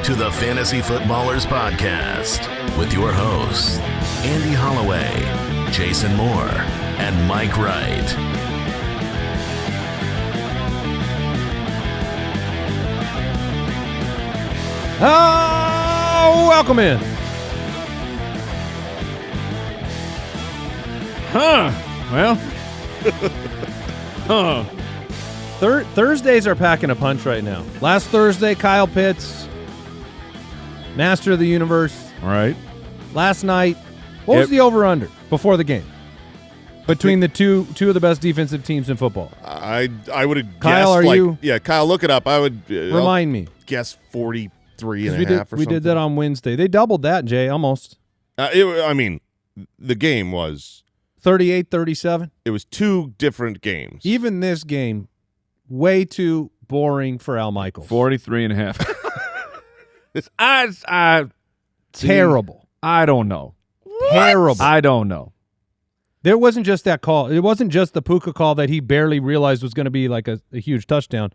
to the Fantasy Footballers Podcast with your hosts, Andy Holloway, Jason Moore, and Mike Wright. Oh, welcome in. Well. Thursdays are packing a punch right now. Last Thursday, Kyle Pitts, Master of the Universe. All right. Last night, what was the over-under before the game? Between the two of the best defensive teams in football. I would have Kyle, guessed, you? Yeah, Kyle, look it up. I would Remind me. Guess 43 and a half or something. We did that on Wednesday. They doubled that, Jay, almost. The game was 38-37. It was two different games. Even this game, way too boring for Al Michaels. 43.5. Terrible. I don't know. Terrible. I don't know. There wasn't just that call. It wasn't just the PUKA call that he barely realized was going to be like a huge touchdown.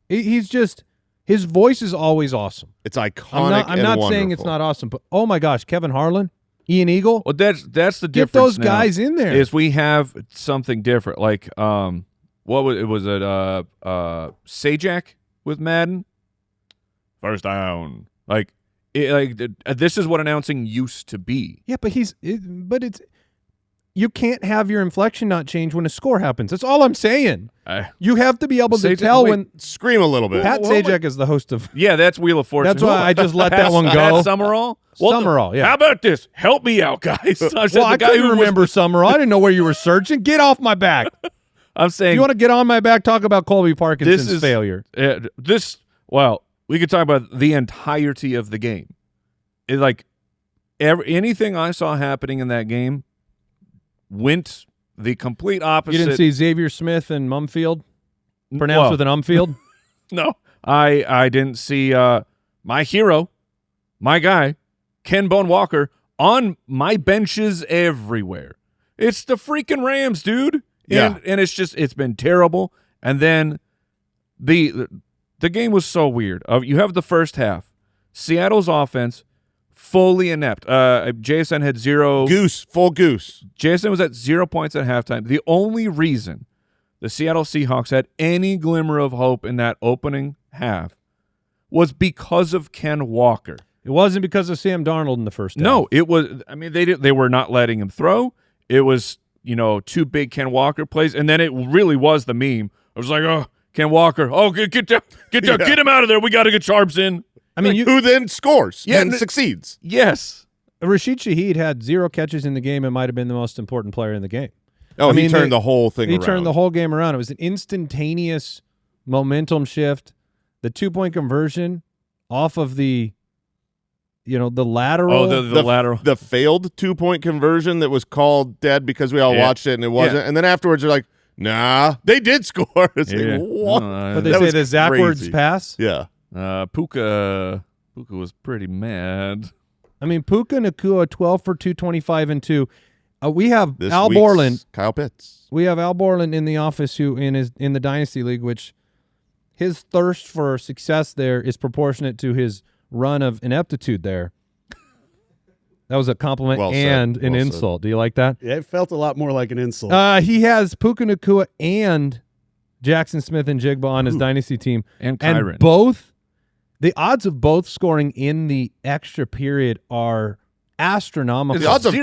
He's just – his voice is always awesome. It's iconic I'm not saying it's not awesome, but oh, my gosh, Kevin Harlan, Ian Eagle. Well, that's the difference. Get those now, guys in there. Is we have something different. Like what was it? Sajak with Madden? First down. This is what announcing used to be. Yeah, but you can't have your inflection not change when a score happens. That's all I'm saying. You have to be able to tell when. Scream a little bit. Pat Sajak is the host of. Yeah, that's Wheel of Fortune. That's why I just let that one go. Pat Summerall? Summerall, yeah. How about this? Help me out, guys. I couldn't remember Summerall. I didn't know where you were searching. Get off my back. I'm saying. If you want to get on my back, talk about Colby Parkinson's failure. We could talk about the entirety of the game. Anything I saw happening in that game went the complete opposite. You didn't see Xavier Smith and Mumfield pronounced with an umfield? No, I didn't see my hero, my guy, Ken Bone Walker, on my benches everywhere. It's the freaking Rams, dude. Yeah. And it's been terrible. And then the game was so weird. You have the first half. Seattle's offense fully inept. JSN had full goose. JSN was at 0 points at halftime. The only reason the Seattle Seahawks had any glimmer of hope in that opening half was because of Ken Walker. It wasn't because of Sam Darnold in the first half. No, it was. I mean, they were not letting him throw. It was, two big Ken Walker plays, and then it really was the meme. I was like, oh, Ken Walker. Oh, get down, get him out of there. We got to get Sharps in. I mean, who then scores and succeeds? Yes. Rashid Shaheed had 0 catches in the game and might have been the most important player in the game. Oh, he turned the whole thing around. He turned the whole game around. It was an instantaneous momentum shift. The 2-point conversion off of the lateral. Oh, the lateral. The failed 2-point conversion that was called dead because we all watched it and it wasn't. Yeah. And then afterwards they're like, nah, they did score. It's like, what? But they say the Zachwards pass? Yeah. PUKA was pretty mad. I mean, PUKA Nacua 12 for 225 and 2. We have this Al Borland, Kyle Pitts. We have Al Borland in the office who in the Dynasty League, which his thirst for success there is proportionate to his run of ineptitude there. That was a compliment and an insult. Do you like that? Yeah, it felt a lot more like an insult. He has Puka Nacua and Jackson Smith and Jigba on his Dynasty team. And Kyron. And both, the odds of both scoring in the extra period are astronomical. The odds of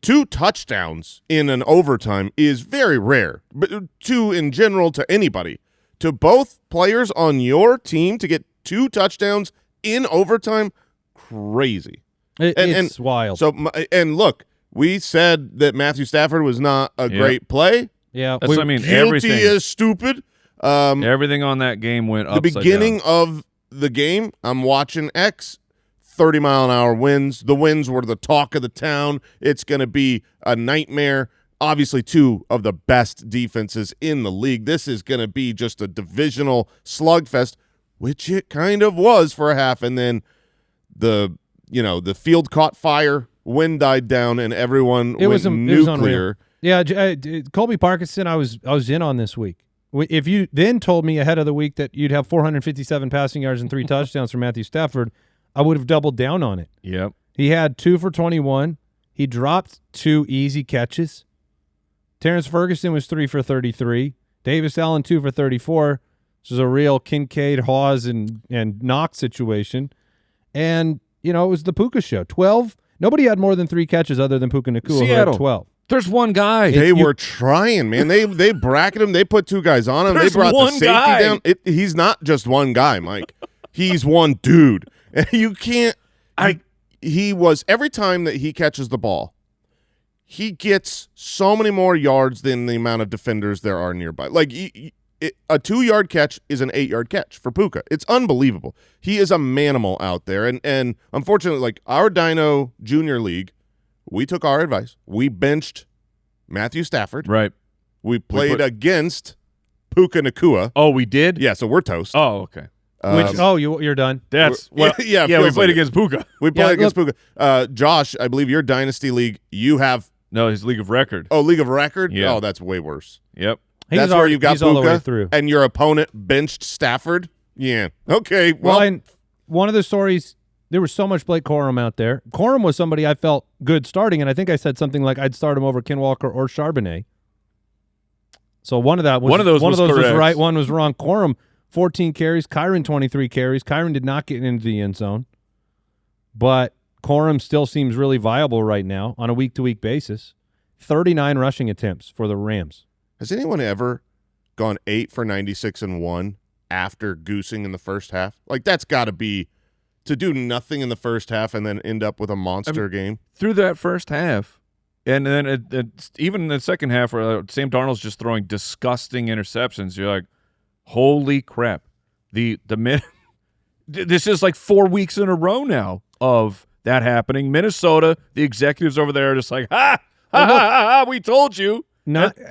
two touchdowns in an overtime is very rare. But in general to anybody. To both players on your team to get 2 touchdowns in overtime, crazy. It's wild. So, and look, we said that Matthew Stafford was not a great play. Yeah, that's what I mean. Guilty as stupid. Everything on that game went upside down. The beginning of the game, I'm watching X, 30-mile-an-hour winds. The winds were the talk of the town. It's going to be a nightmare. Obviously, 2 of the best defenses in the league. This is going to be just a divisional slugfest, which it kind of was for a half, and then the field caught fire, wind died down, and everyone went nuclear. Yeah, Colby Parkinson, I was in on this week. If you then told me ahead of the week that you'd have 457 passing yards and 3 touchdowns from Matthew Stafford, I would have doubled down on it. Yep. He had 2 for 21. He dropped 2 easy catches. Terrence Ferguson was 3 for 33. Davis Allen 2 for 34. This is a real Kincaid, Hawes, and Knox situation. And, it was the PUKA show. 12. Nobody had more than 3 catches other than PUKA Nacua, who had 12. There's one guy. They were trying, man. They bracketed him. They put 2 guys on him. There's they brought the one safety guy. down. He's not just one guy, Mike. He's one dude. And you can't. He was every time that he catches the ball, he gets so many more yards than the amount of defenders there are nearby. Like a 2-yard catch is an 8-yard catch for PUKA. It's unbelievable. He is a manimal out there. And unfortunately, like our Dino Junior League, we took our advice. We benched Matthew Stafford. Right. We played against PUKA Nacua. Oh, we did? Yeah, so we're toast. Oh, okay. You're done. That's we played like against PUKA. We played against PUKA. Josh, I believe your Dynasty League, you have his League of Record. Oh, League of Record? Yeah. Oh, that's way worse. Yep. That's where you've got he's all the way PUKA through. and your opponent benched Stafford? Yeah. Okay. Well, and one of the stories, there was so much Blake Corum out there. Corum was somebody I felt good starting, and I think I said something like I'd start him over Ken Walker or Charbonnet. So one of those was right, one was wrong. Corum, 14 carries. Kyron, 23 carries. Kyron did not get into the end zone. But Corum still seems really viable right now on a week-to-week basis. 39 rushing attempts for the Rams. Has anyone ever gone 8 for 96 and 1 after goosing in the first half? Like, that's got to be to do nothing in the first half and then end up with a monster game. Through that first half, and then even in the second half where Sam Darnold's just throwing disgusting interceptions, you're like, holy crap. This is like 4 weeks in a row now of that happening. Minnesota, the executives over there are just like, we told you.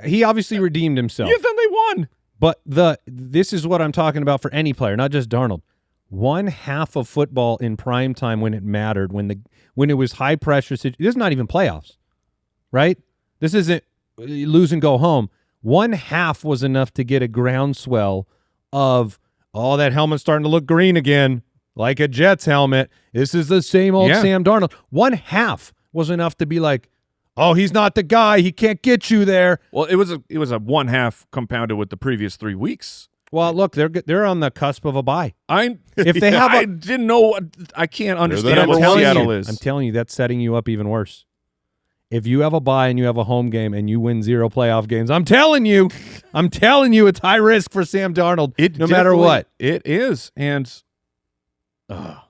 He obviously redeemed himself. Yeah, then they won. But this is what I'm talking about for any player, not just Darnold. 1/2 of football in prime time when it mattered, when it was high pressure. This is not even playoffs, right? This isn't lose and go home. 1/2 was enough to get a groundswell of, that helmet's starting to look green again, like a Jets helmet. This is the same old Sam Darnold. 1/2 was enough to be like, he's not the guy. He can't get you there. Well, it was a 1/2 compounded with the previous 3 weeks. Well, look, they're on the cusp of a bye. I didn't know. I can't understand what Seattle is. I'm telling you, that's setting you up even worse. If you have a bye and you have a home game and you win 0 playoff games, I'm telling you, it's high risk for Sam Darnold. No matter what, it is. And I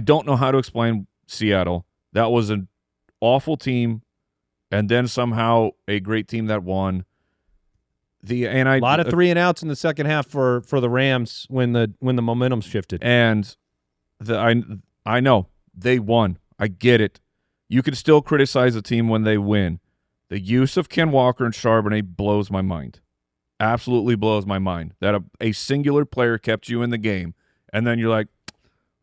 don't know how to explain Seattle. That was an awful team, and then somehow a great team that won. A lot of 3 and outs in the second half for the Rams when the momentum shifted. And I know they won. I get it. You can still criticize a team when they win. The use of Ken Walker and Charbonnet blows my mind. Absolutely blows my mind that a singular player kept you in the game, and then you're like,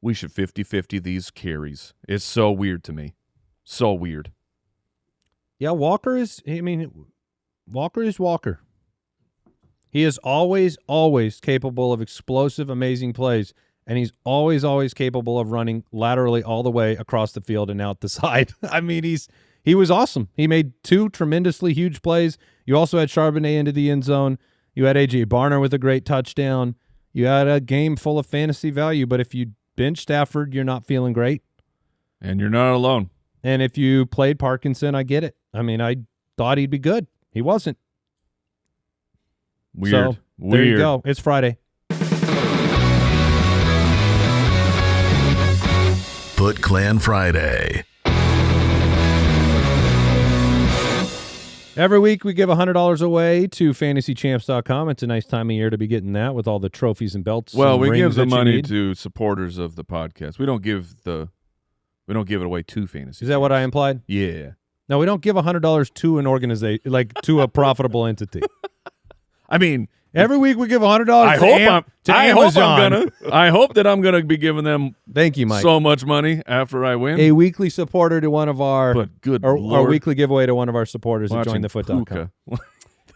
we should 50-50 these carries. It's so weird to me. So weird. Yeah, Walker is Walker. He is always, always capable of explosive, amazing plays, and he's always, always capable of running laterally all the way across the field and out the side. I mean, he was awesome. He made 2 tremendously huge plays. You also had Charbonnet into the end zone. You had A.J. Barner with a great touchdown. You had a game full of fantasy value, but if you bench Stafford, you're not feeling great. And you're not alone. And if you played Parkinson, I get it. I mean, I thought he'd be good. He wasn't. Weird. So, there you go. It's Friday. Footclan Friday. Every week we give $100 away to fantasychamps.com. It's a nice time of year to be getting that with all the trophies and belts. Well, and we rings give the that you money need. to supporters of the podcast. We don't give it away to fantasy. Is that what I implied? Yeah. No, we don't give $100 to an organization, like to a profitable entity. I mean, every week we give $100 to Amazon. I hope that I'm gonna be giving them Thank you, Mike. so much money after I win. A weekly supporter to one of our But good or Lord. weekly giveaway to one of our supporters at Watching jointhefoot.com.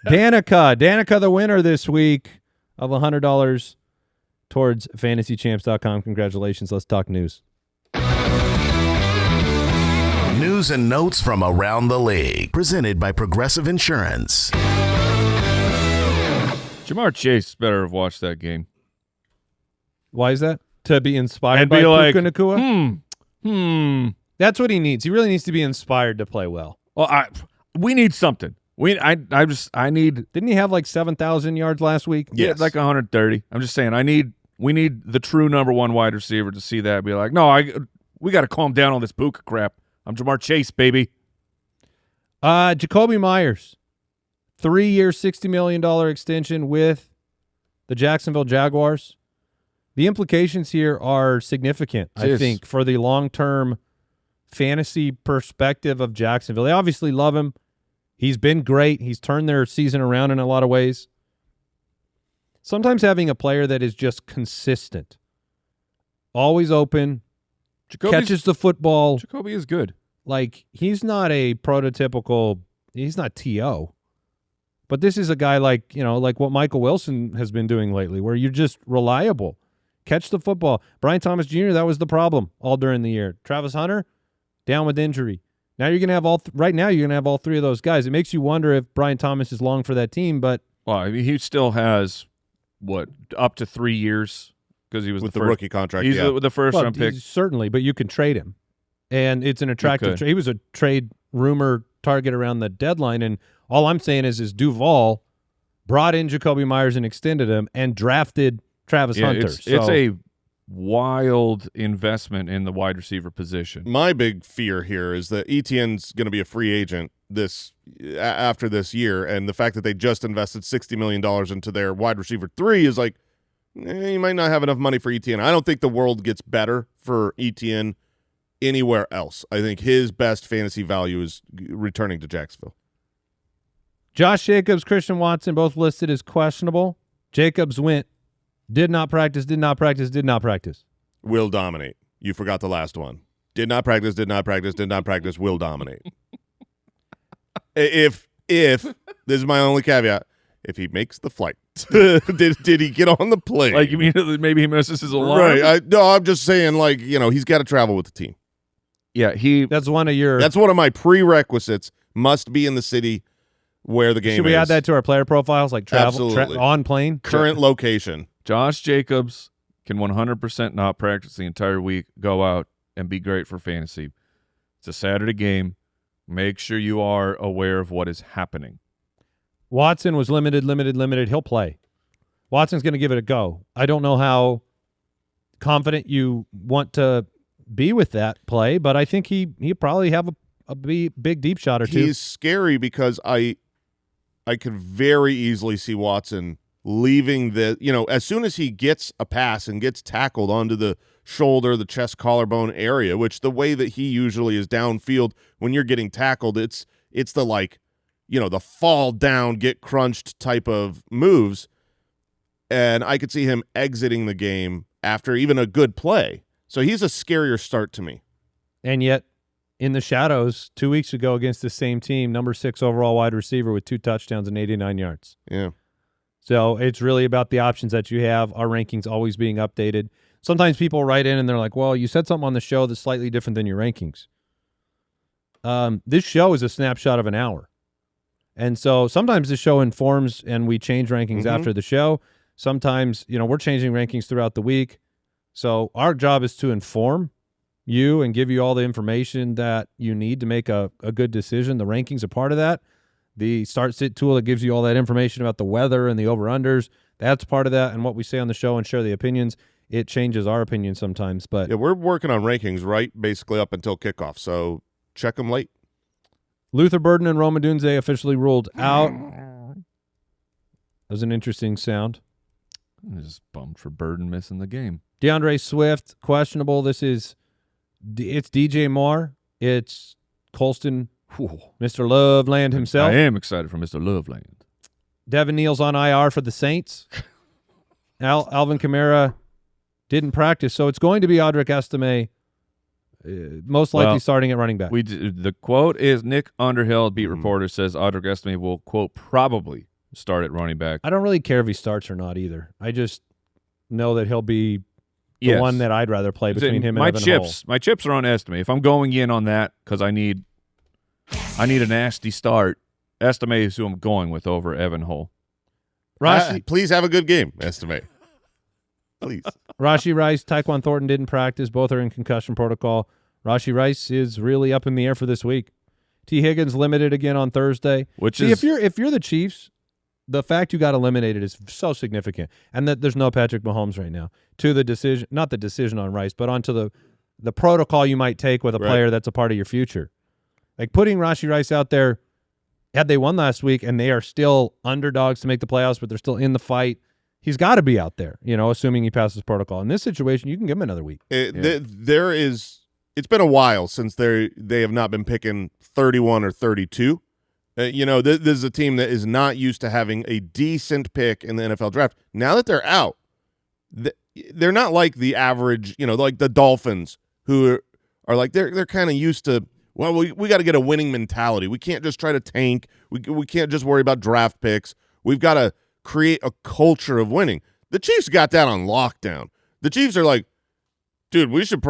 PUKA. Danica, the winner this week of $100. towards fantasychamps.com. Congratulations. Let's talk news. News and notes from around the league, presented by Progressive Insurance. Jamar Chase better have watched that game. Why is that? To be inspired And by be like, Puka Nacua? That's what he needs. He really needs to be inspired to play well. Well, we need something. I need. Didn't he have like 7,000 yards last week? Yes. Like 130. I'm just saying, we need the true number one wide receiver to see that and be like, no, we got to calm down on this Puka crap. I'm Jamar Chase, baby. Jacoby Myers, 3-year, $60 million extension with the Jacksonville Jaguars. The implications here are significant, I think, for the long-term fantasy perspective of Jacksonville. They obviously love him. He's been great. He's turned their season around in a lot of ways. Sometimes having a player that is just consistent, always open, catches the football. Jacoby is good. Like, he's not a prototypical, he's not T.O., but this is a guy like what Michael Wilson has been doing lately, where you're just reliable. Catch the football. Brian Thomas Jr., that was the problem all during the year. Travis Hunter, down with injury. Now you're going to have right now you're going to have all three of those guys. It makes you wonder if Brian Thomas is long for that team, but Well, I mean, he still has, up to 3 years because he was with the the first, rookie contract. He's Yeah. the first round pick. certainly, but you can trade him. And it's an attractive trade. He was a trade rumor target around the deadline, and all I'm saying is Duval brought in Jacoby Myers and extended him and drafted Travis Hunter. It's a wild investment in the wide receiver position. My big fear here is that Etienne's going to be a free agent after this year, and the fact that they just invested $60 million into their wide receiver 3 is like, you might not have enough money for Etienne. I don't think the world gets better for Etienne anywhere else. I think his best fantasy value is returning to Jacksonville. Josh Jacobs, Christian Watson, both listed as questionable. Jacobs went, did not practice, did not practice, did not practice. Will dominate. You forgot the last one. Did not practice, did not practice, did not practice, will dominate. If this is my only caveat, if he makes the flight, did he get on the plane? Like, you mean maybe he misses his alarm? Right. I'm just saying, like, he's got to travel with the team. Yeah, That's one of That's one of my prerequisites. Must be in the city where the game is. Should we add that to our player profiles, like travel Absolutely. on plane? Current location. Josh Jacobs can 100% not practice the entire week, go out, and be great for fantasy. It's a Saturday game. Make sure you are aware of what is happening. Watson was limited. He'll play. Watson's going to give it a go. I don't know how confident you want to be with that play, but I think he probably have a big deep shot or two. He's scary because I could very easily see Watson leaving as soon as he gets a pass and gets tackled onto the shoulder, the chest, collarbone area, which the way that he usually is downfield when you're getting tackled, it's the the fall down, get crunched type of moves. And I could see him exiting the game after even a good play. So he's a scarier start to me. And yet, in the shadows, 2 weeks ago against the same team, number 6 overall wide receiver with 2 touchdowns and 89 yards. Yeah. So it's really about the options that you have. Our rankings always being updated. Sometimes people write in and they're like, well, you said something on the show that's slightly different than your rankings. This show is a snapshot of an hour. And so sometimes the show informs and we change rankings after the show. Sometimes, we're changing rankings throughout the week. So our job is to inform you and give you all the information that you need to make a good decision. The rankings are part of that. The start-sit tool that gives you all that information about the weather and the over-unders, that's part of that. And what we say on the show and share the opinions, it changes our opinion sometimes. But yeah, we're working on rankings, right, basically up until kickoff. So check them late. Luther Burden and Roma Dunze officially ruled out. That was an interesting sound. I'm just bummed for Burden missing the game. DeAndre Swift, questionable. It's DJ Moore. It's Colston, Mr. Loveland himself. I am excited for Mr. Loveland. Devin Neal's on IR for the Saints. Alvin Kamara didn't practice, so it's going to be Audric Estime, most likely starting at running back. The quote is Nick Underhill, beat reporter, says Audric Estime will, quote, probably start at running back. I don't really care if he starts or not either. know that he'll be the Yes. one that I'd rather play between him and my Evan chips. Hull. My chips are on Estime. If I'm going in on that because I need a nasty start, Estime is who I'm going with over Evan Hull. Please have a good game, Estimate. Please. Rashee Rice, Tyquan Thornton didn't practice. Both are in concussion protocol. Rashee Rice is really up in the air for this week. T. Higgins limited again on Thursday. If you're the Chiefs, the fact you got eliminated is so significant, and that there's no Patrick Mahomes right now. To the decision, not the decision on Rice, but onto the protocol you might take with a player that's a part of your future. Like putting Rashee Rice out there, had they won last week and they are still underdogs to make the playoffs, but they're still in the fight, he's got to be out there, assuming he passes protocol. In this situation, you can give him another week. It's been a while since they have not been picking 31 or 32. This is a team that is not used to having a decent pick in the NFL draft. Now that they're out, they're not like the average, like the Dolphins, who are like they're kind of used to. Well, we got to get a winning mentality. We can't just try to tank. We can't just worry about draft picks. We've got to create a culture of winning. The Chiefs got that on lockdown. The Chiefs are like, dude, we should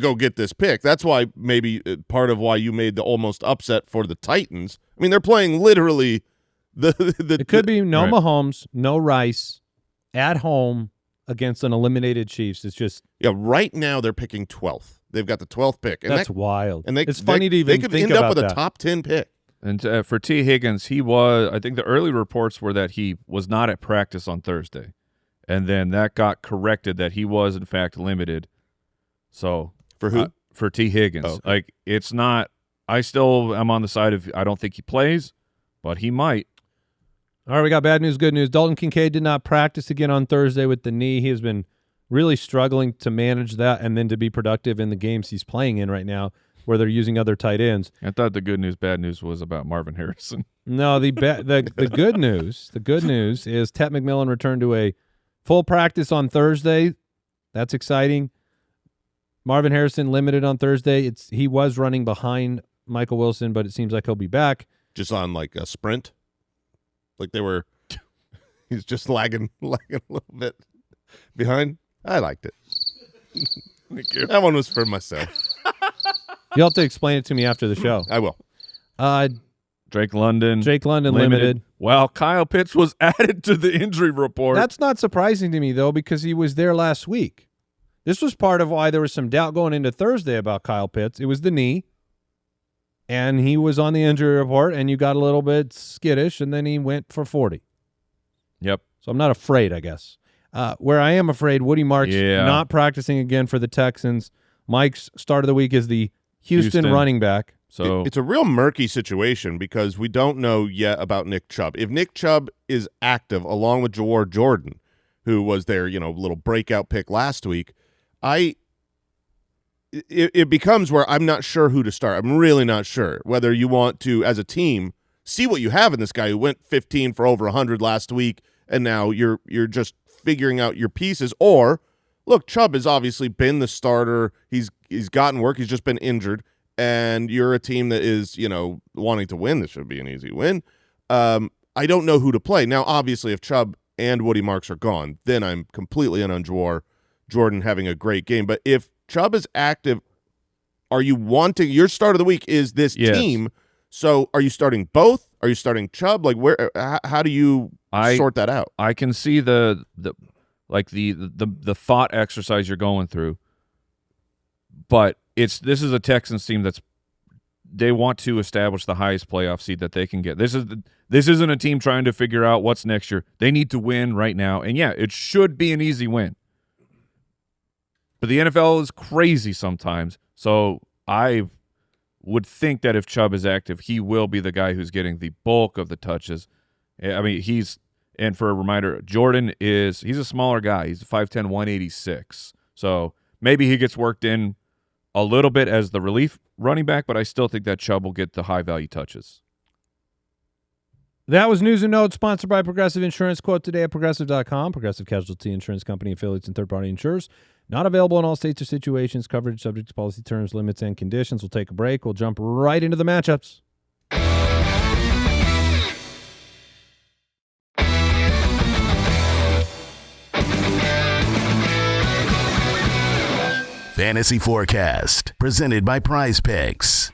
go get this pick. That's why maybe part of why you made the almost upset for the Titans. I mean, they're playing literally It could be no Mahomes, no Rice, at home against an eliminated Chiefs. It's just right now they're picking 12th. They've got the 12th pick. And that's wild. And it's funny to even they could think end about up with that. a top 10 pick. And for T. Higgins, I think the early reports were that he was not at practice on Thursday. And then that got corrected that he was, in fact, limited. So for who? For T. Higgins. Oh, okay. Like, it's not – I still am on the side of I don't think he plays, but he might. All right, we got bad news, good news. Dalton Kincaid did not practice again on Thursday with the knee. He has been really struggling to manage that and then to be productive in the games he's playing in right now where they're using other tight ends. I thought the good news, bad news was about Marvin Harrison. No, the good news is Tet McMillan returned to a full practice on Thursday. That's exciting. Marvin Harrison limited on Thursday. He was running behind Michael Wilson, but it seems like he'll be back. Just on like a sprint? Like he's just lagging a little bit behind? I liked it. Thank you. That one was for myself. You'll have to explain it to me after the show. I will. Drake London limited. Wow, Kyle Pitts was added to the injury report. That's not surprising to me, though, because he was there last week. This was part of why there was some doubt going into Thursday about Kyle Pitts. It was the knee, and he was on the injury report, and you got a little bit skittish, and then he went for 40. Yep. So I'm not afraid, I guess. Where I am afraid, Woody Marks not practicing again for the Texans. Mike's start of the week is the Houston running back. So it's a real murky situation because we don't know yet about Nick Chubb. If Nick Chubb is active along with Jawar Jordan, who was their little breakout pick last week, it becomes where I'm not sure who to start. I'm really not sure whether you want to, as a team, see what you have in this guy who went 15 for over 100 last week, and now you're just figuring out your pieces. Or, look, Chubb has obviously been the starter. He's gotten work. He's just been injured, and you're a team that is wanting to win. This should be an easy win. I don't know who to play. Now, obviously, if Chubb and Woody Marks are gone, then I'm completely in on Jawar Jordan having a great game. But if Chubb is active, are you wanting – your start of the week is this team. So are you starting both? Are you starting Chubb? Like how do you sort that out? I can see the thought exercise you're going through. But this is a Texans team they want to establish the highest playoff seed that they can get. This isn't a team trying to figure out what's next year. They need to win right now. And yeah, it should be an easy win. But the NFL is crazy sometimes. So I would think that if Chubb is active, he will be the guy who's getting the bulk of the touches. I mean, and for a reminder, Jordan he's a smaller guy. He's 5'10", 186. So maybe he gets worked in a little bit as the relief running back, but I still think that Chubb will get the high-value touches. That was News and Notes, sponsored by Progressive Insurance. Quote today at Progressive.com. Progressive Casualty Insurance Company, affiliates, and third-party insurers. Not available in all states or situations. Coverage subject to policy terms, limits, and conditions. We'll take a break. We'll jump right into the matchups. Fantasy Forecast, presented by Prize Picks.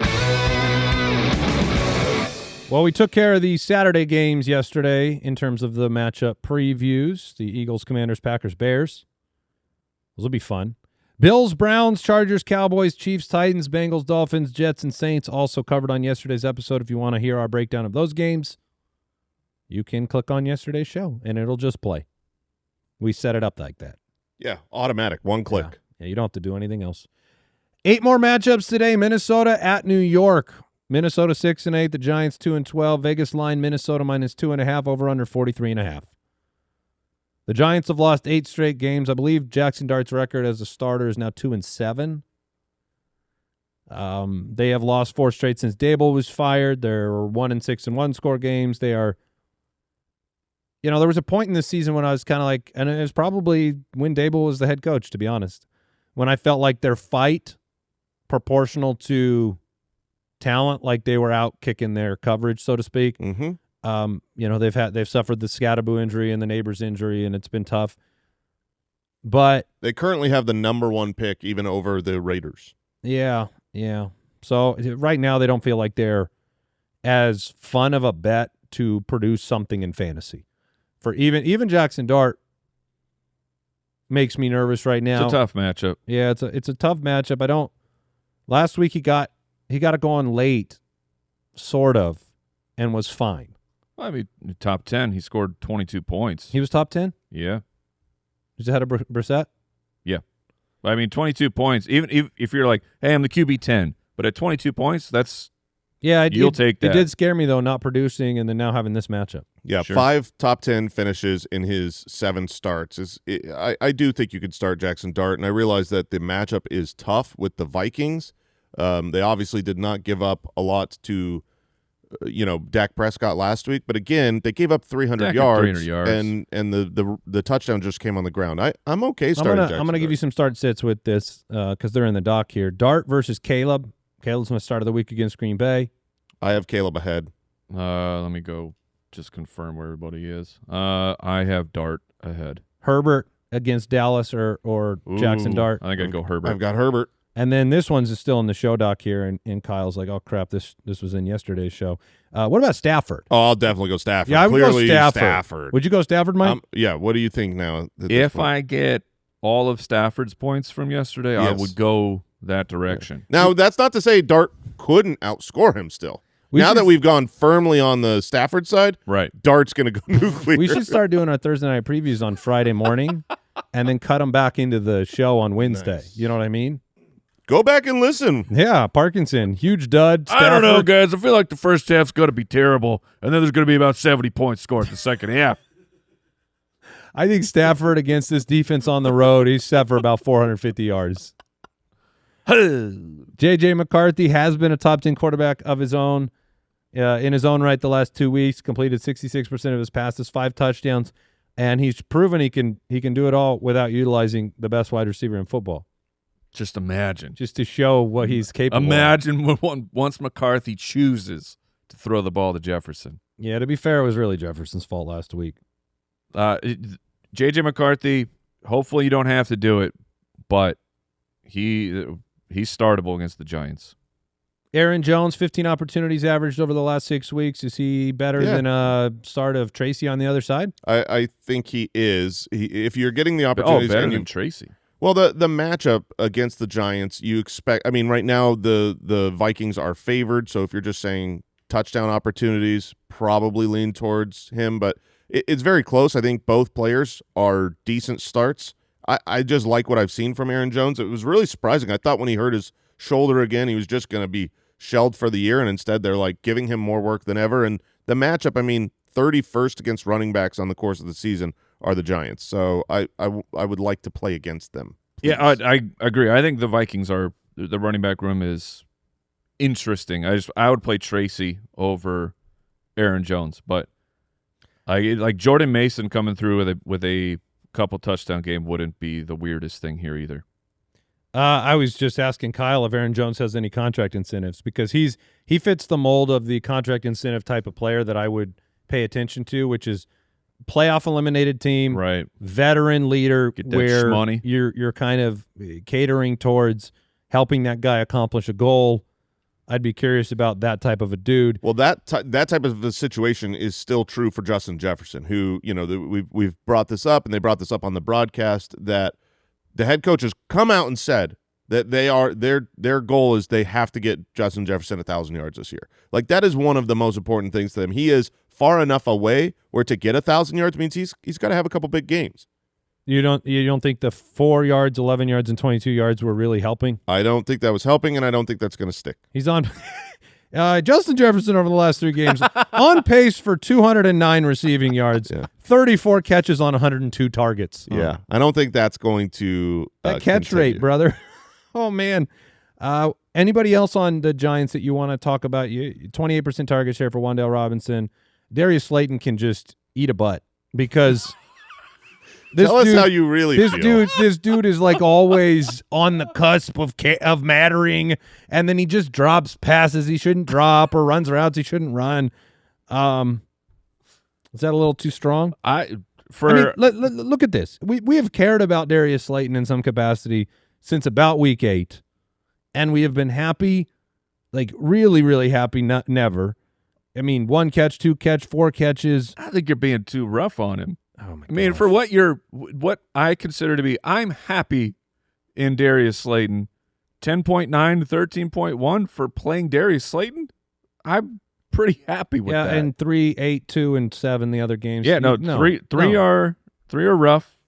Well, we took care of the Saturday games yesterday in terms of the matchup previews. The Eagles, Commanders, Packers, Bears. Those will be fun. Bills, Browns, Chargers, Cowboys, Chiefs, Titans, Bengals, Dolphins, Jets, and Saints also covered on yesterday's episode. If you want to hear our breakdown of those games, you can click on yesterday's show, and it'll just play. We set it up like that. Yeah, automatic, one click. Yeah, you don't have to do anything else. 8 more matchups today. Minnesota at New York. Minnesota 6-8, the Giants 2-12. Vegas line Minnesota -2.5, over under 43.5. The Giants have lost 8 straight games. I believe Jackson Dart's record as a starter is now 2-7. They have lost 4 straight since Dable was fired. They're 1-6 in one-score games. They are, there was a point in this season when I was kind of like, and it was probably when Dable was the head coach, to be honest, when I felt like their fight proportional to talent, like they were out kicking their coverage, so to speak. Mm-hmm. They've suffered the Scatteraboo injury and the Neighbors injury, and it's been tough. But they currently have the number 1 pick, even over the Raiders. Yeah. So right now they don't feel like they're as fun of a bet to produce something in fantasy. For even Jackson Dart makes me nervous right now. It's a tough matchup. Yeah, it's a tough matchup. Last week he got it going late, sort of, and was fine. I mean, top 10. He scored 22 points. He was top 10? Yeah. He's ahead of Brissett? Yeah. I mean, 22 points. Even if you're like, hey, I'm the QB 10, but at 22 points, you'll take that. It did scare me, though, not producing and then now having this matchup. Yeah, sure. 5 top 10 finishes in his 7 starts. I do think you could start Jackson Dart, and I realize that the matchup is tough with the Vikings. They obviously did not give up a lot to, Dak Prescott last week, but again, they gave up 300 yards, and the touchdown just came on the ground. I'm okay starting. I'm gonna give you some start sits with this because they're in the dock here. Dart versus Caleb. Caleb's my start of the week against Green Bay. I have Caleb ahead. Let me go just confirm where everybody is. I have Dart ahead. Herbert against Dallas or Jackson Dart. I think I'd go Herbert. I've got Herbert. And then this one's still in the show doc here, and Kyle's like, oh, crap, this was in yesterday's show. What about Stafford? Oh, I'll definitely go Stafford. Yeah, I would Clearly go Stafford. Would you go Stafford, Mike? Yeah, what do you think now? If I get all of Stafford's points from yesterday, I would go that direction. Now, that's not to say Dart couldn't outscore him still. That we've gone firmly on the Stafford side, right? Dart's going to go nuclear. We should start doing our Thursday night previews on Friday morning and then cut them back into the show on Wednesday. Nice. You know what I mean? Go back and listen. Yeah, Parkinson, huge dud. Stafford. I don't know, guys. I feel like the first half's going to be terrible, and then there's going to be about 70 points scored in the second half. I think Stafford against this defense on the road, he's set for about 450 yards. J.J. McCarthy has been a top 10 quarterback of his own in his own right the last 2 weeks, completed 66% of his passes, 5 touchdowns, and he's proven he can do it all without utilizing the best wide receiver in football. Just imagine. Just to show what he's capable Imagine of. Once McCarthy chooses to throw the ball to Jefferson. Yeah, to be fair, it was really Jefferson's fault last week. J.J. McCarthy, hopefully you don't have to do it, but he's startable against the Giants. Aaron Jones, 15 opportunities averaged over the last 6 weeks. Is he better than a start of Tracy on the other side? I think he is. If you're getting the opportunities. Better than Tracy. Well, the matchup against the Giants, you expect – I mean, right now the Vikings are favored, so if you're just saying touchdown opportunities, probably lean towards him. But it's very close. I think both players are decent starts. I just like what I've seen from Aaron Jones. It was really surprising. I thought when he hurt his shoulder again, he was just going to be shelled for the year, and instead they're, like, giving him more work than ever. And the matchup, I mean, 31st against running backs on the course of the season are the Giants. So I would like to play against them. Please. Yeah, I agree. I think the Vikings are – the running back room is interesting. I would play Tracy over Aaron Jones, but like Jordan Mason coming through with a couple touchdown game wouldn't be the weirdest thing here either. I was just asking Kyle if Aaron Jones has any contract incentives because he fits the mold of the contract incentive type of player that I would pay attention to, which is playoff eliminated team, Right. veteran leader, Get that where shmoney. you're kind of catering towards helping that guy accomplish a goal. I'd be curious about that type of a dude. Well, that type of a situation is still true for Justin Jefferson, who, you know, we've brought this up, and they brought this up on the broadcast, that the head coach has come out and said that their goal is they have to get Justin Jefferson 1,000 yards this year. Like, that is one of the most important things to them. He is far enough away where to get 1,000 yards means he's got to have a couple big games. You don't think the 4 yards, 11 yards, and 22 yards were really helping? I don't think that was helping, and I don't think that's going to stick. He's on Justin Jefferson over the last 3 games on pace for 209 receiving yards, 34 catches on 102 targets. Yeah, I don't think that's going to that catch continue. rate, brother. Oh man. Anybody else on the Giants that you want to talk about? 28% target share for Wan'Dale Robinson. Darius Slayton can just eat a butt because. Tell us how you really feel. This dude is like always on the cusp of mattering, and then he just drops passes he shouldn't drop or runs routes he shouldn't run. Is that a little too strong? Look at this. We have cared about Darius Slayton in some capacity since about week 8, and we have been happy, like really, really happy. Never. I mean, 1 catch, 2 catch, 4 catches. I think you're being too rough on him. Oh my! I mean, for what I consider to be, I'm happy in Darius Slayton. 10.9 to 13.1 for playing Darius Slayton. I'm pretty happy with that. Yeah, and 3, 8, 2, and 7 the other games. Yeah, three are rough.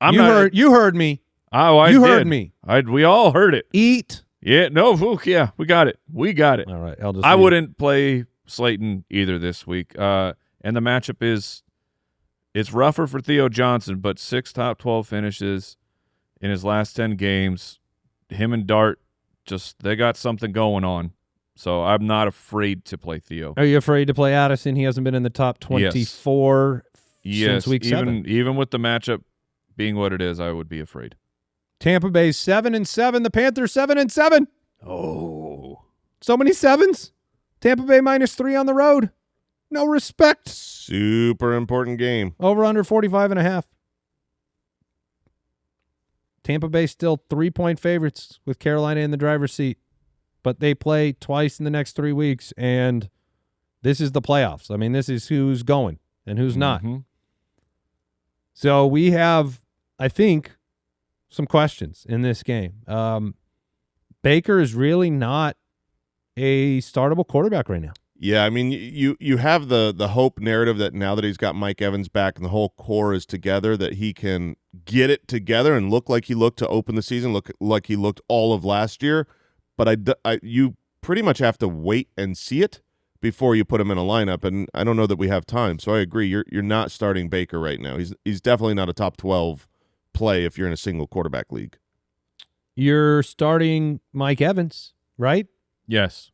You heard me. Oh, I you did. heard me. We all heard it. Eat. Yeah, no, yeah, we got it. We got it. All right, I wouldn't play Slayton either this week. And the matchup is. It's rougher for Theo Johnson, but 6 top 12 finishes in his last 10 games. Him and Dart, they got something going on. So I'm not afraid to play Theo. Are you afraid to play Addison? He hasn't been in the top 24 since week 7. Even with the matchup being what it is, I would be afraid. Tampa Bay 7-7. The Panthers 7-7. Oh. So many 7s. Tampa Bay -3 on the road. No respect. Super important game. Over under 45.5. Tampa Bay still 3-point favorites with Carolina in the driver's seat, but they play twice in the next 3 weeks, and this is the playoffs. I mean, this is who's going and who's not. So we have, I think, some questions in this game. Baker is really not a startable quarterback right now. Yeah, I mean, you have the hope narrative that now that he's got Mike Evans back and the whole core is together, that he can get it together and look like he looked to open the season, look like he looked all of last year. But you pretty much have to wait and see it before you put him in a lineup, and I don't know that we have time. So I agree. You're not starting Baker right now. He's definitely not a top 12 play if you're in a single quarterback league. You're starting Mike Evans, right? Yes.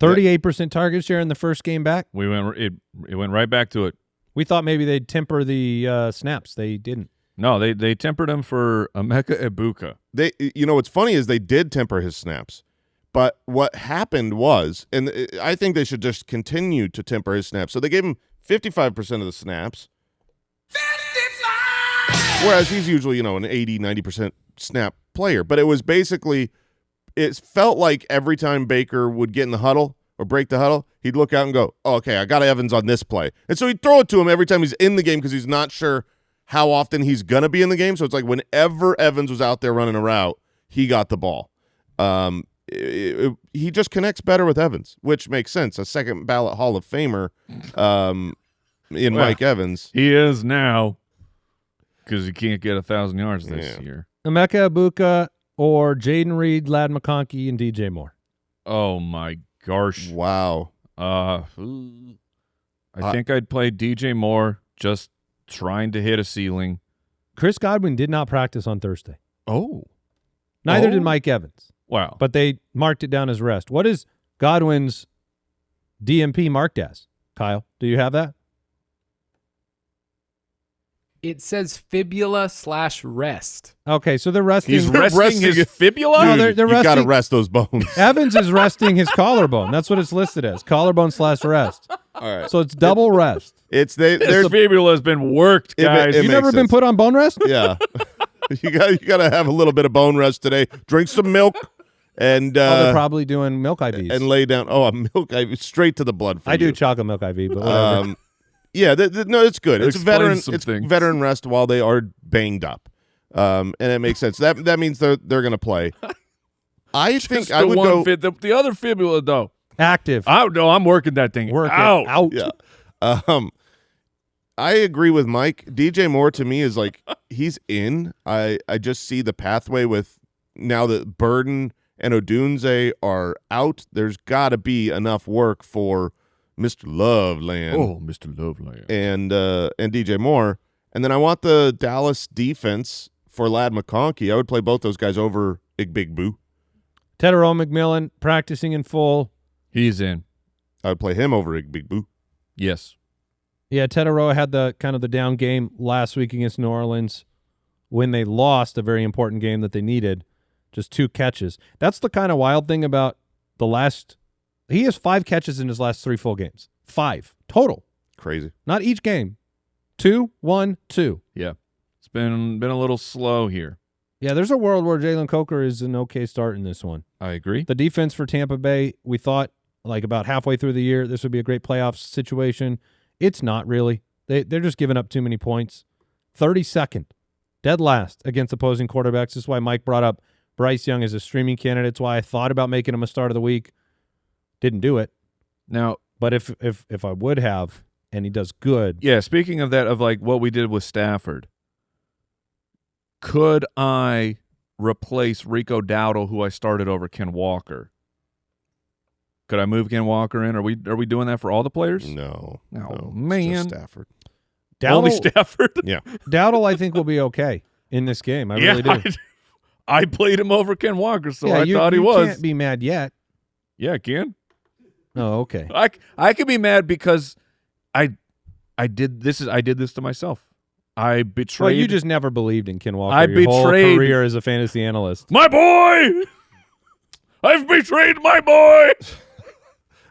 38% target share in the first game back. It went right back to it. We thought maybe they'd temper the snaps. They didn't. No, they tempered him for Emeka Egbuka. What's funny is they did temper his snaps, but what happened was, and I think they should just continue to temper his snaps. So they gave him 55% of the snaps, 55! Whereas he's usually an 80-90% snap player. But it was basically. It felt like every time Baker would get in the huddle or break the huddle, he'd look out and go, oh, okay, I got Evans on this play. And so he'd throw it to him every time he's in the game because he's not sure how often he's going to be in the game. So it's like whenever Evans was out there running a route, he got the ball. He just connects better with Evans, which makes sense. A second ballot Hall of Famer Mike Evans. He is now because he can't get 1,000 yards this year. Emeka Egbuka or Jaden Reed, Ladd McConkey, and DJ Moore. Oh, my gosh. Wow. I think I'd play DJ Moore, just trying to hit a ceiling. Chris Godwin did not practice on Thursday. Oh. Neither did Mike Evans. Wow. But they marked it down as rest. What is Godwin's DMP marked as? Kyle, do you have that? It says fibula/rest. Okay, so they're resting. He's resting his fibula? No, Dude, they're you got to resting. rest those bones. Evans is resting his collarbone. That's what it's listed as, collarbone/rest. All right. So it's double rest. There's This fibula has been worked, guys. it You makes never been sense. put on bone rest? Yeah. you got to have a little bit of bone rest today. Drink some milk and They're probably doing milk IVs. and lay down. Oh, a milk IV straight to the blood for I do you. chocolate milk IV, but whatever. Yeah, no, it's good. It's Explain some things. veteran rest while they are banged up, and it makes sense. That means they're going to play. I think I would go. The other fibula, though. Active. I'm working that thing Work it out. out. Yeah. I agree with Mike. DJ Moore to me is like he's in. I just see the pathway with now that Burden and Odunze are out. There's got to be enough work for Mr. Loveland. Oh, Mr. Loveland. And DJ Moore. And then I want the Dallas defense for Ladd McConkey. I would play both those guys over Big-Boo. Tedero McMillan practicing in full. He's in. I would play him over Big-Boo. Yes. Yeah, Tedero had the kind of the down game last week against New Orleans when they lost a very important game that they needed. Just 2 catches. That's the kind of wild thing about the last – he has 5 catches in his last 3 full games. 5 total. Crazy. Not each game. 2, 1, 2. Yeah. It's been a little slow here. Yeah, there's a world where Jalen Coker is an okay start in this one. I agree. The defense for Tampa Bay, we thought like about halfway through the year this would be a great playoff situation. It's not really. They're just giving up too many points. 32nd, dead last against opposing quarterbacks. This is why Mike brought up Bryce Young as a streaming candidate. It's why I thought about making him a start of the week. Didn't do it. Now, But if I would have, and he does good. yeah, speaking of that, of like what we did with Stafford, could I replace Rico Dowdle, who I started over Ken Walker? Could I move Ken Walker in? Are we doing that for all the players? No. Oh, no, it's man. just Stafford. Only Dowdle, Stafford? Yeah. Dowdle, I think, will be okay in this game. I really do. I played him over Ken Walker, so yeah, I thought he was. You can't be mad yet. Yeah, Ken. Oh, okay. I could be mad because I did this to myself. I betrayed. Well, you just never believed in Ken Walker. I your whole betrayed- career as a fantasy analyst. my boy. I've betrayed my boy.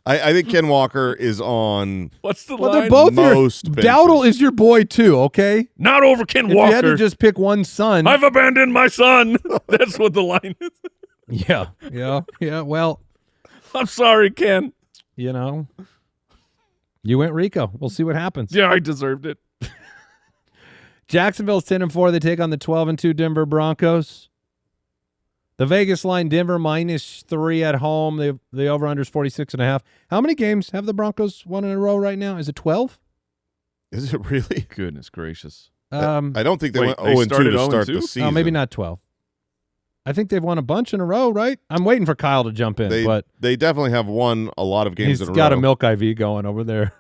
I think Ken Walker is on What's the Well, line? they're both most your. benches. Dowdle is your boy too. Okay. Not over Ken If Walker. you had to just pick one son. I've abandoned my son. That's what the line is. Yeah. Well, I'm sorry, Ken. you know, you went Rico. We'll see what happens. Yeah, I deserved it. Jacksonville's 10-4. They take on the 12-2 Denver Broncos. The Vegas line, Denver -3 at home. The over-under is 46.5. How many games have the Broncos won in a row right now? Is it 12? Is it really? Goodness gracious. I don't think they Wait, went they 0-2 started to start 0-2? the season. Oh, maybe not 12. I think they've won a bunch in a row, right? I'm waiting for Kyle to jump in, but They definitely have won a lot of games he's in a got row. a milk IV going over there.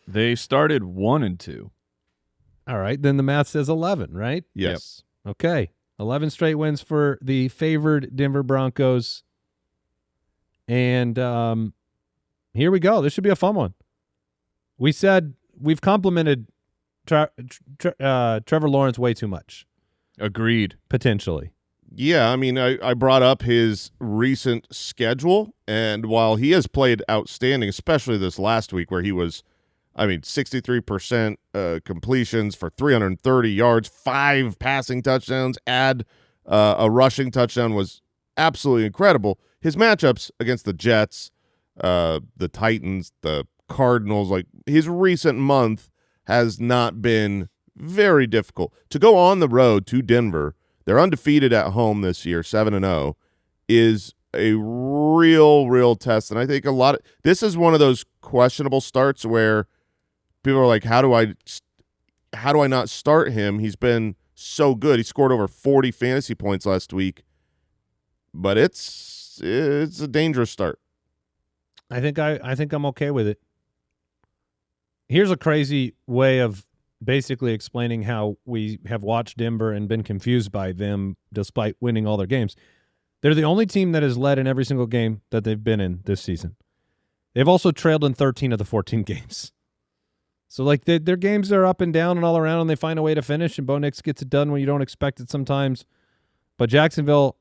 They started 1-2. All right, then the math says 11, right? Yes. Okay. 11 straight wins for the favored Denver Broncos. And here we go. This should be a fun one. We said we've complimented Trevor Lawrence way too much, Agreed. potentially. Yeah, I mean, I brought up his recent schedule, and while he has played outstanding, especially this last week where he was, 63% completions for 330 yards, 5 passing touchdowns, add a rushing touchdown was absolutely incredible. His matchups against the Jets, the Titans, the Cardinals, like his recent month has not been very difficult. To go on the road to Denver, they're undefeated at home this year, 7-0, is a real test. And I think this is one of those questionable starts where people are like, how do I not start him? He's been so good. He scored over 40 fantasy points last week. But it's a dangerous start. I think I'm okay with it. Here's a crazy way of basically explaining how we have watched Denver and been confused by them despite winning all their games. They're the only team that has led in every single game that they've been in this season. They've also trailed in 13 of the 14 games. So, like, their games are up and down and all around, and they find a way to finish, and Bo Nix gets it done when you don't expect it sometimes. But Jacksonville,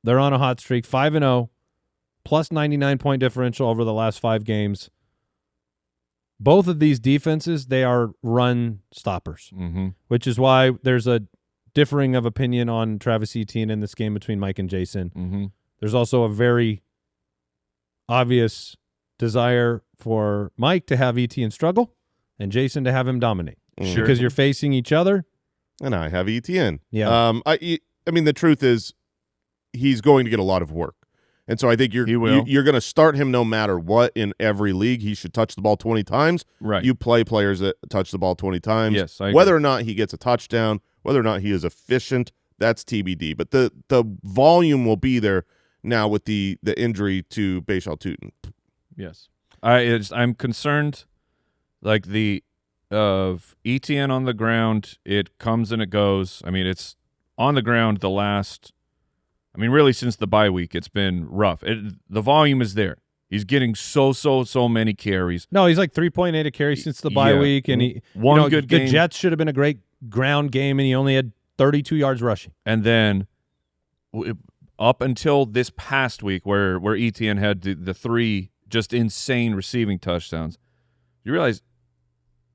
they're on a hot streak, 5-0, plus 99-point differential over the last 5 games. both of these defenses, they are run stoppers, which is why there's a differing of opinion on Travis Etienne in this game between Mike and Jason. There's also a very obvious desire for Mike to have Etienne struggle and Jason to have him dominate because you're facing each other. And I have Etienne. Yeah. I mean, the truth is he's going to get a lot of work. And so I think you're going to start him no matter what in every league. He should touch the ball 20 times. Right. You play players that touch the ball 20 times. Yes, I agree. Whether or not he gets a touchdown, whether or not he is efficient, that's TBD. But the volume will be there now with the injury to Bashal Tutin. Yes. I'm concerned, like of Etienne on the ground, it comes and it goes. I mean, it's on the ground really since the bye week, it's been rough. The volume is there. He's getting so many carries. No, he's like 3.8 a carry since the bye week, and good game. The Jets should have been a great ground game, and he only had 32 yards rushing. And then up until this past week, where Etienne had the 3 just insane receiving touchdowns, you realize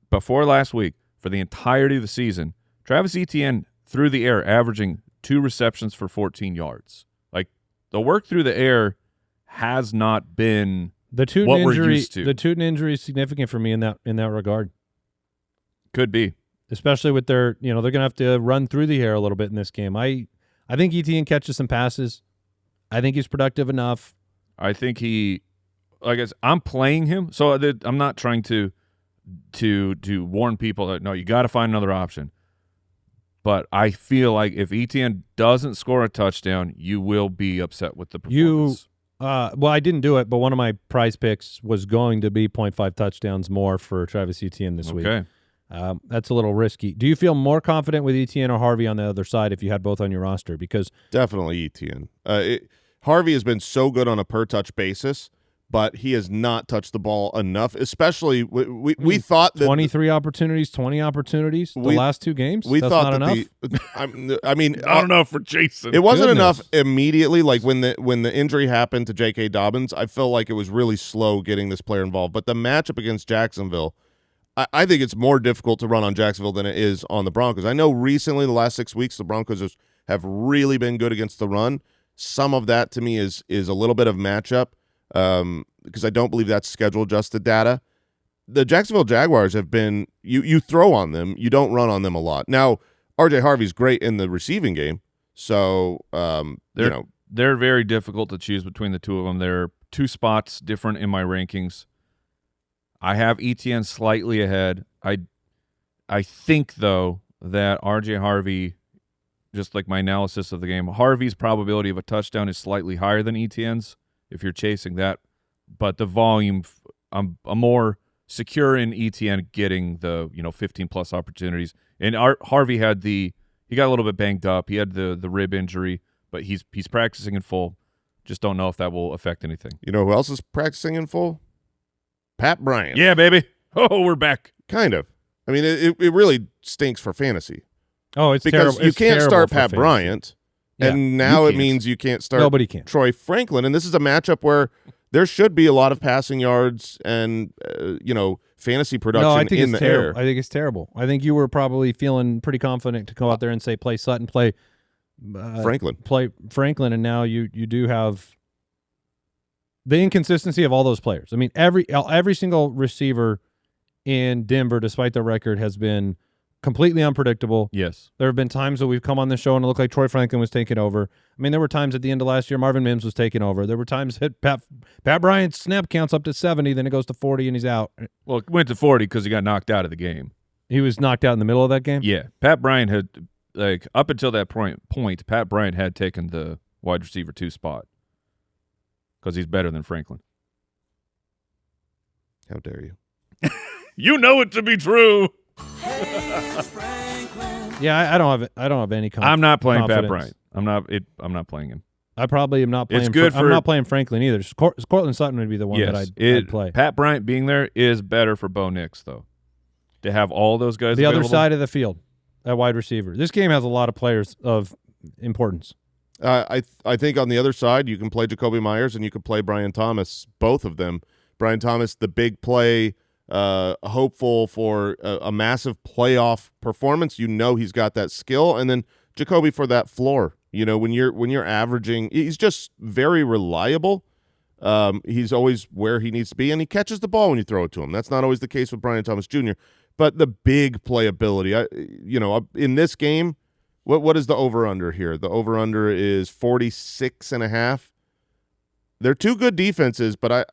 before last week, for the entirety of the season, Travis Etienne through the air averaging 2 receptions for 14 yards. Like, the work through the air has not been what we're used to. The Tutin injury is significant for me in that regard. Could be. Especially with their, they're going to have to run through the air a little bit in this game. I think Etienne catches some passes. I think he's productive enough. I think I'm playing him, so I'm not trying to warn people that, no, you got to find another option. But I feel like if Etienne doesn't score a touchdown, you will be upset with the performance. Well, I didn't do it, but one of my prize picks was going to be 0.5 touchdowns more for Travis Etienne this week. That's a little risky. Do you feel more confident with Etienne or Harvey on the other side if you had both on your roster? Because definitely Etienne. Harvey has been so good on a per-touch basis, but he has not touched the ball enough, especially we thought that 23 opportunities, 20 opportunities the last 2 games. We That's thought not enough. I don't know for Jason. It wasn't enough immediately. Like when the injury happened to J.K. Dobbins, I felt like it was really slow getting this player involved. But the matchup against Jacksonville, I think it's more difficult to run on Jacksonville than it is on the Broncos. I know recently, the last 6 weeks, the Broncos have really been good against the run. Some of that to me is a little bit of matchup. Because I don't believe that's schedule-adjusted data. The Jacksonville Jaguars have been you throw on them, you don't run on them a lot. Now, R.J. Harvey's great in the receiving game, so they're very difficult to choose between the two of them. They're 2 spots different in my rankings. I have Etienne slightly ahead. I think though that R.J. Harvey, just like my analysis of the game, Harvey's probability of a touchdown is slightly higher than Etienne's, if you're chasing that, but the volume, I'm more secure in Etienne getting the 15+ opportunities. And Harvey he got a little bit banged up. He had the rib injury, but he's practicing in full. Just don't know if that will affect anything. You know who else is practicing in full? Pat Bryant. Yeah, baby. Oh, we're back. Kind of. I mean, it really stinks for fantasy. Oh, it's because terrible. You can't start Pat Bryant. Yeah, and now it means you can't start Nobody can. Troy Franklin. And this is a matchup where there should be a lot of passing yards and, fantasy production in the air. I think it's terrible. I think you were probably feeling pretty confident to go out there and say, play Sutton, play Franklin. And now you do have the inconsistency of all those players. I mean, every single receiver in Denver, despite their record, has been completely unpredictable. Yes. There have been times that we've come on the show and it looked like Troy Franklin was taking over. I mean, there were times at the end of last year Marvin Mims was taking over. There were times that Pat Bryant's snap counts up to 70, then it goes to 40 and he's out. Well, it went to 40 because he got knocked out of the game. He was knocked out in the middle of that game? Yeah. Pat Bryant had, up until that point, Pat Bryant had taken the wide receiver 2 spot because he's better than Franklin. How dare you? You know it to be true. Yeah, I don't have any confidence. I'm not playing Pat Bryant. I'm not playing him. I probably am not playing. I'm not playing Franklin either. Cortland Sutton would be the one that I'd play. Pat Bryant being there is better for Bo Nix though. To have all those guys. The available. other side of the field, at wide receiver. This game has a lot of players of importance. I think on the other side you can play Jacoby Myers and you can play Brian Thomas. Both of them. Brian Thomas, the big play hopeful for a massive playoff performance. You know he's got that skill, and then Jacoby for that floor. You know, when you're averaging, he's just very reliable. He's always where he needs to be, and he catches the ball when you throw it to him. That's not always the case with Brian Thomas Jr., but the big playability. In this game, what is the over-under here? The over-under is 46.5. They're two good defenses, but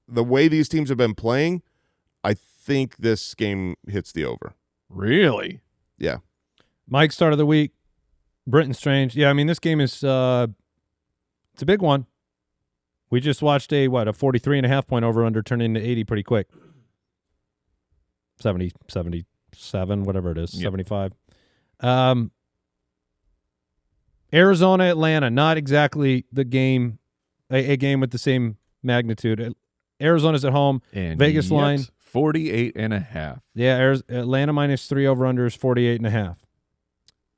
the way these teams have been playing, I think this game hits the over. Really? Yeah. Mike, start of the week. Britton Strange. Yeah, I mean, this game is it's a big one. We just watched a 43.5 point over-under turn into 80 pretty quick. 70, 77, whatever it is, Yep. 75. Arizona, Atlanta, not exactly the game, a game with the same magnitude. Arizona's at home. And Vegas yet, line. 48.5. Yeah, Atlanta -3 over-under is 48.5.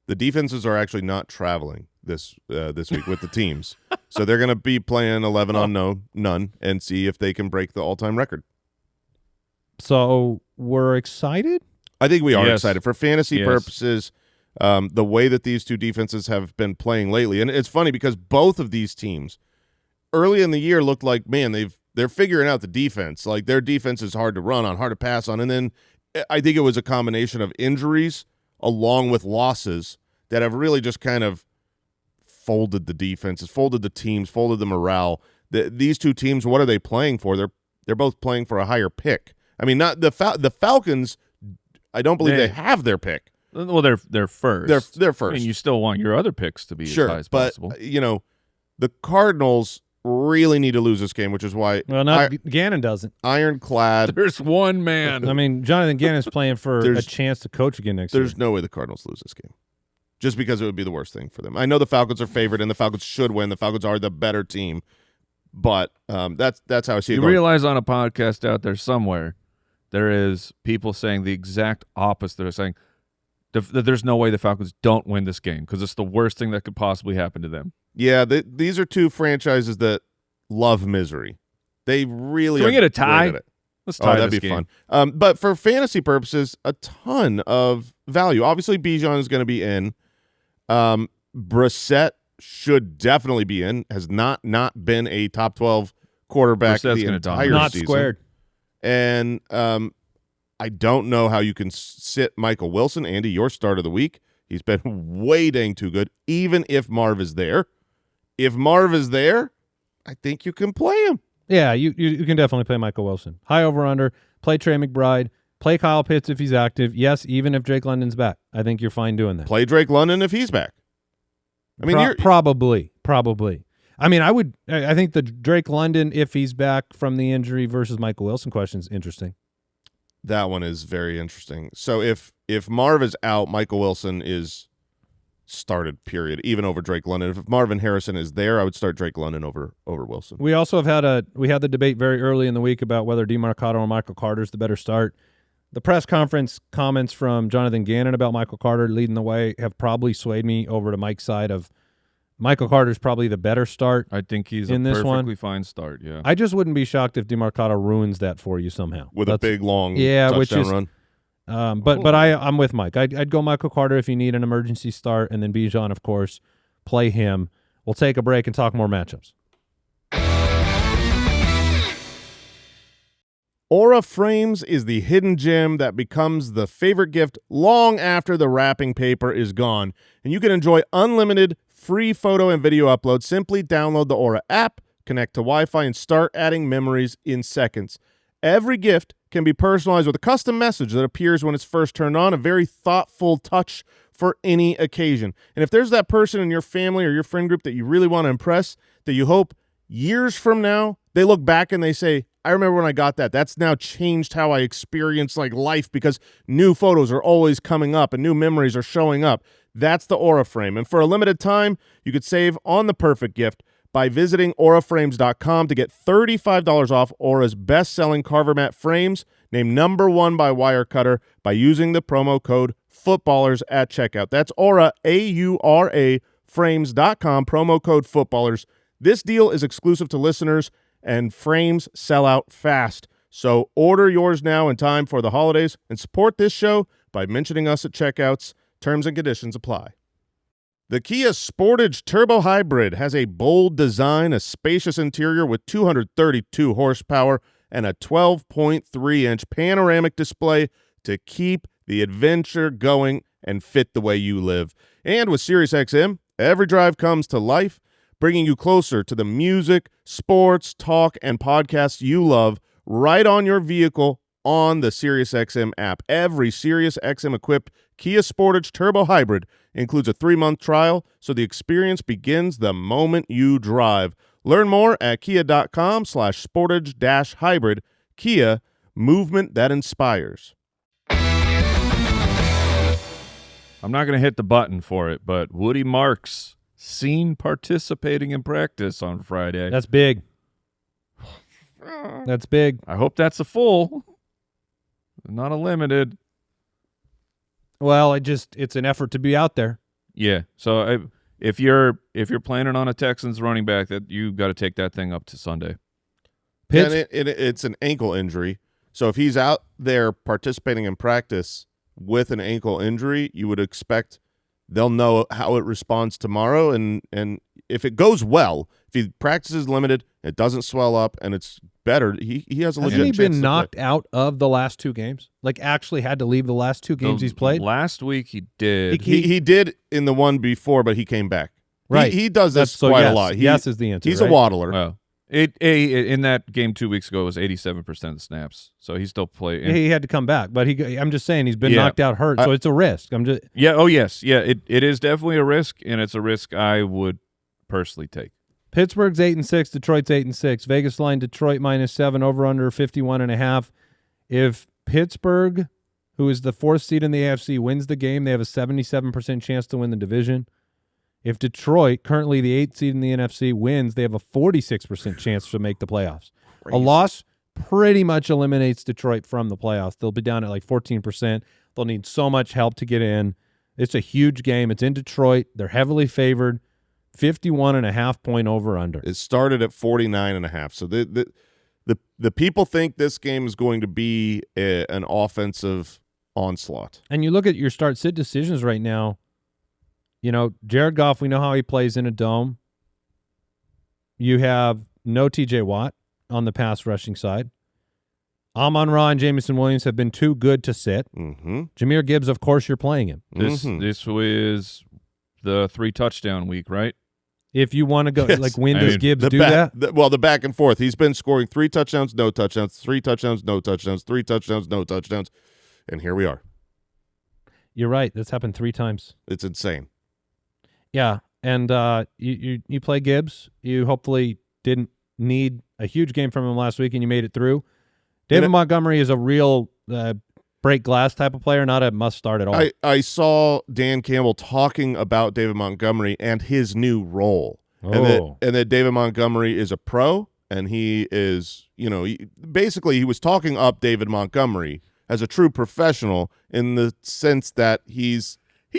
The defenses are actually not traveling this week with the teams. So they're going to be playing 11 on none and see if they can break the all-time record. So we're excited? I think we are Yes. excited. For fantasy Yes. purposes, the way that these two defenses have been playing lately, and it's funny because both of these teams early in the year looked like, man, they're figuring out the defense. Like their defense is hard to run on, hard to pass on. And then I think it was a combination of injuries along with losses that have really just kind of folded the defenses, folded the teams, folded the morale. These two teams, what are they playing for? They're both playing for a higher pick. I mean, not the Falcons. I don't believe they have their pick. Well, they're first. They're first. I mean, you still want your other picks to be Sure, as high as but possible. The Cardinals really need to lose this game, which is why Well, Gannon doesn't. ironclad. There's one man. I mean, Jonathan Gannon's playing for a There's- chance to coach again next year. There's no way the Cardinals lose this game, just because it would be the worst thing for them. I know the Falcons are favored, and the Falcons should win. The Falcons are the better team, but that's how I see it You going. realize on a podcast out there somewhere, there is people saying the exact opposite. They're saying that there's no way the Falcons don't win this game because it's the worst thing that could possibly happen to them. Yeah, these are two franchises that love misery. They really Can we are get a tie? great at it. Let's tie That'd this be game. fun. But for fantasy purposes, a ton of value. Obviously, Bijan is going to be in. Brissett should definitely be in. Has not been a top 12 quarterback Brissett's the gonna entire dominate. Not season. squared. And I don't know how you can sit Michael Wilson. Andy, your start of the week. He's been way dang too good, even if Marv is there. If Marv is there, I think you can play him. Yeah, you can definitely play Michael Wilson. High over-under. Play Trey McBride. Play Kyle Pitts if he's active. Yes, even if Drake London's back. I think you're fine doing that. Play Drake London if he's back. I mean, probably. I mean, I think the Drake London, if he's back from the injury versus Michael Wilson question is interesting. that one is very interesting. So if Marv is out, Michael Wilson is started, period, even over Drake London. If Marvin Harrison is there, I would start Drake London over Wilson. We also have had the debate very early in the week about whether DeMarcado or Michael Carter is the better start. The press conference comments from Jonathan Gannon about Michael Carter leading the way have probably swayed me over to Mike's side of Michael Carter's probably the better start. I think he's in a this one. perfectly fine start, yeah. I just wouldn't be shocked if DeMarcado ruins that for you somehow. With a big, long which touchdown is, run. But I'm with Mike. I'd go Michael Carter if you need an emergency start, and then Bijan, of course, play him. We'll take a break and talk more matchups. Aura Frames is the hidden gem that becomes the favorite gift long after the wrapping paper is gone. And you can enjoy unlimited free photo and video uploads. Simply download the Aura app, connect to Wi-Fi, and start adding memories in seconds. Every gift can be personalized with a custom message that appears when it's first turned on, a very thoughtful touch for any occasion. And if there's that person in your family or your friend group that you really want to impress, that you hope years from now they look back and they say, I remember when I got that. That's now changed how I experience life because new photos are always coming up and new memories are showing up. That's the Aura Frame. And for a limited time, you could save on the perfect gift by visiting auraframes.com to get $35 off Aura's best-selling Carver Mat frames, named #1 by Wirecutter, by using the promo code FOOTBALLERS at checkout. That's Aura, A-U-R-A, frames.com, promo code FOOTBALLERS. This deal is exclusive to listeners, and frames sell out fast. So order yours now in time for the holidays and support this show by mentioning us at checkouts. Terms and conditions apply. The Kia Sportage Turbo Hybrid has a bold design, a spacious interior with 232 horsepower, and a 12.3-inch panoramic display to keep the adventure going and fit the way you live. And with SiriusXM, every drive comes to life, bringing you closer to the music, sports, talk, and podcasts you love right on your vehicle on the SiriusXM app. Every SiriusXM-equipped Kia Sportage Turbo Hybrid includes a 3-month trial, so the experience begins the moment you drive. Learn more at kia.com/sportage-hybrid. Kia, movement that inspires. I'm not going to hit the button for it, but Woody Marks seen participating in practice on Friday. That's big. That's big. I hope that's a full, not a limited. Well, it's an effort to be out there. Yeah. So if you're planning on a Texans running back, that you got to take that thing up to Sunday. And it's an ankle injury. So if he's out there participating in practice with an ankle injury, you would expect they'll know how it responds tomorrow. And if it goes well, if he practices limited, it doesn't swell up, and it's better, he has a legit Hasn't he chance been to knocked play. out of the last 2 games? Like actually had to leave the last 2 games he's played? Last week he did. He did in the one before, but he came back. Right. He does this So quite yes. a lot. Yes is the answer. He's right? a waddler. Well, in that game 2 weeks ago, it was 87% of snaps. So he still played. Yeah, he had to come back, but I'm just saying he's been Yeah. knocked out hurt, so it's a risk. Yeah. Oh, yes. Yeah. It is definitely a risk, and it's a risk I would personally take. Pittsburgh's 8-6, Detroit's 8-6. Vegas line Detroit -7, over under 51.5. If Pittsburgh, who is the 4th seed in the AFC, wins the game, they have a 77% chance to win the division. If Detroit, currently the 8th seed in the NFC, wins, they have a 46% chance to make the playoffs. Crazy. A loss pretty much eliminates Detroit from the playoffs. They'll be down at like 14%. They'll need so much help to get in. It's a huge game. It's in Detroit. They're heavily favored. 51.5 point over under. It started at 49.5. So the people think this game is going to be an offensive onslaught. And you look at your start-sit decisions right now. You know, Jared Goff, we know how he plays in a dome. You have no T.J. Watt on the pass rushing side. Amon-Ra and Jamison Williams have been too good to sit. Mm-hmm. Jahmyr Gibbs, of course, you're playing him. This was the 3-touchdown week, right? If you want to go, Yes. like, when does Gibbs The do that? the back and forth. He's been scoring 3 touchdowns, no touchdowns, 3 touchdowns, no touchdowns, 3 touchdowns, no touchdowns. And here we are. You're right. That's happened 3 times. It's insane. Yeah, and you play Gibbs. You hopefully didn't need a huge game from him last week, and you made it through. David Montgomery is a real break glass type of player, not a must start at all. I saw Dan Campbell talking about David Montgomery and his new role. Oh. And that David Montgomery is a pro, and he is, basically he was talking up David Montgomery as a true professional in the sense that he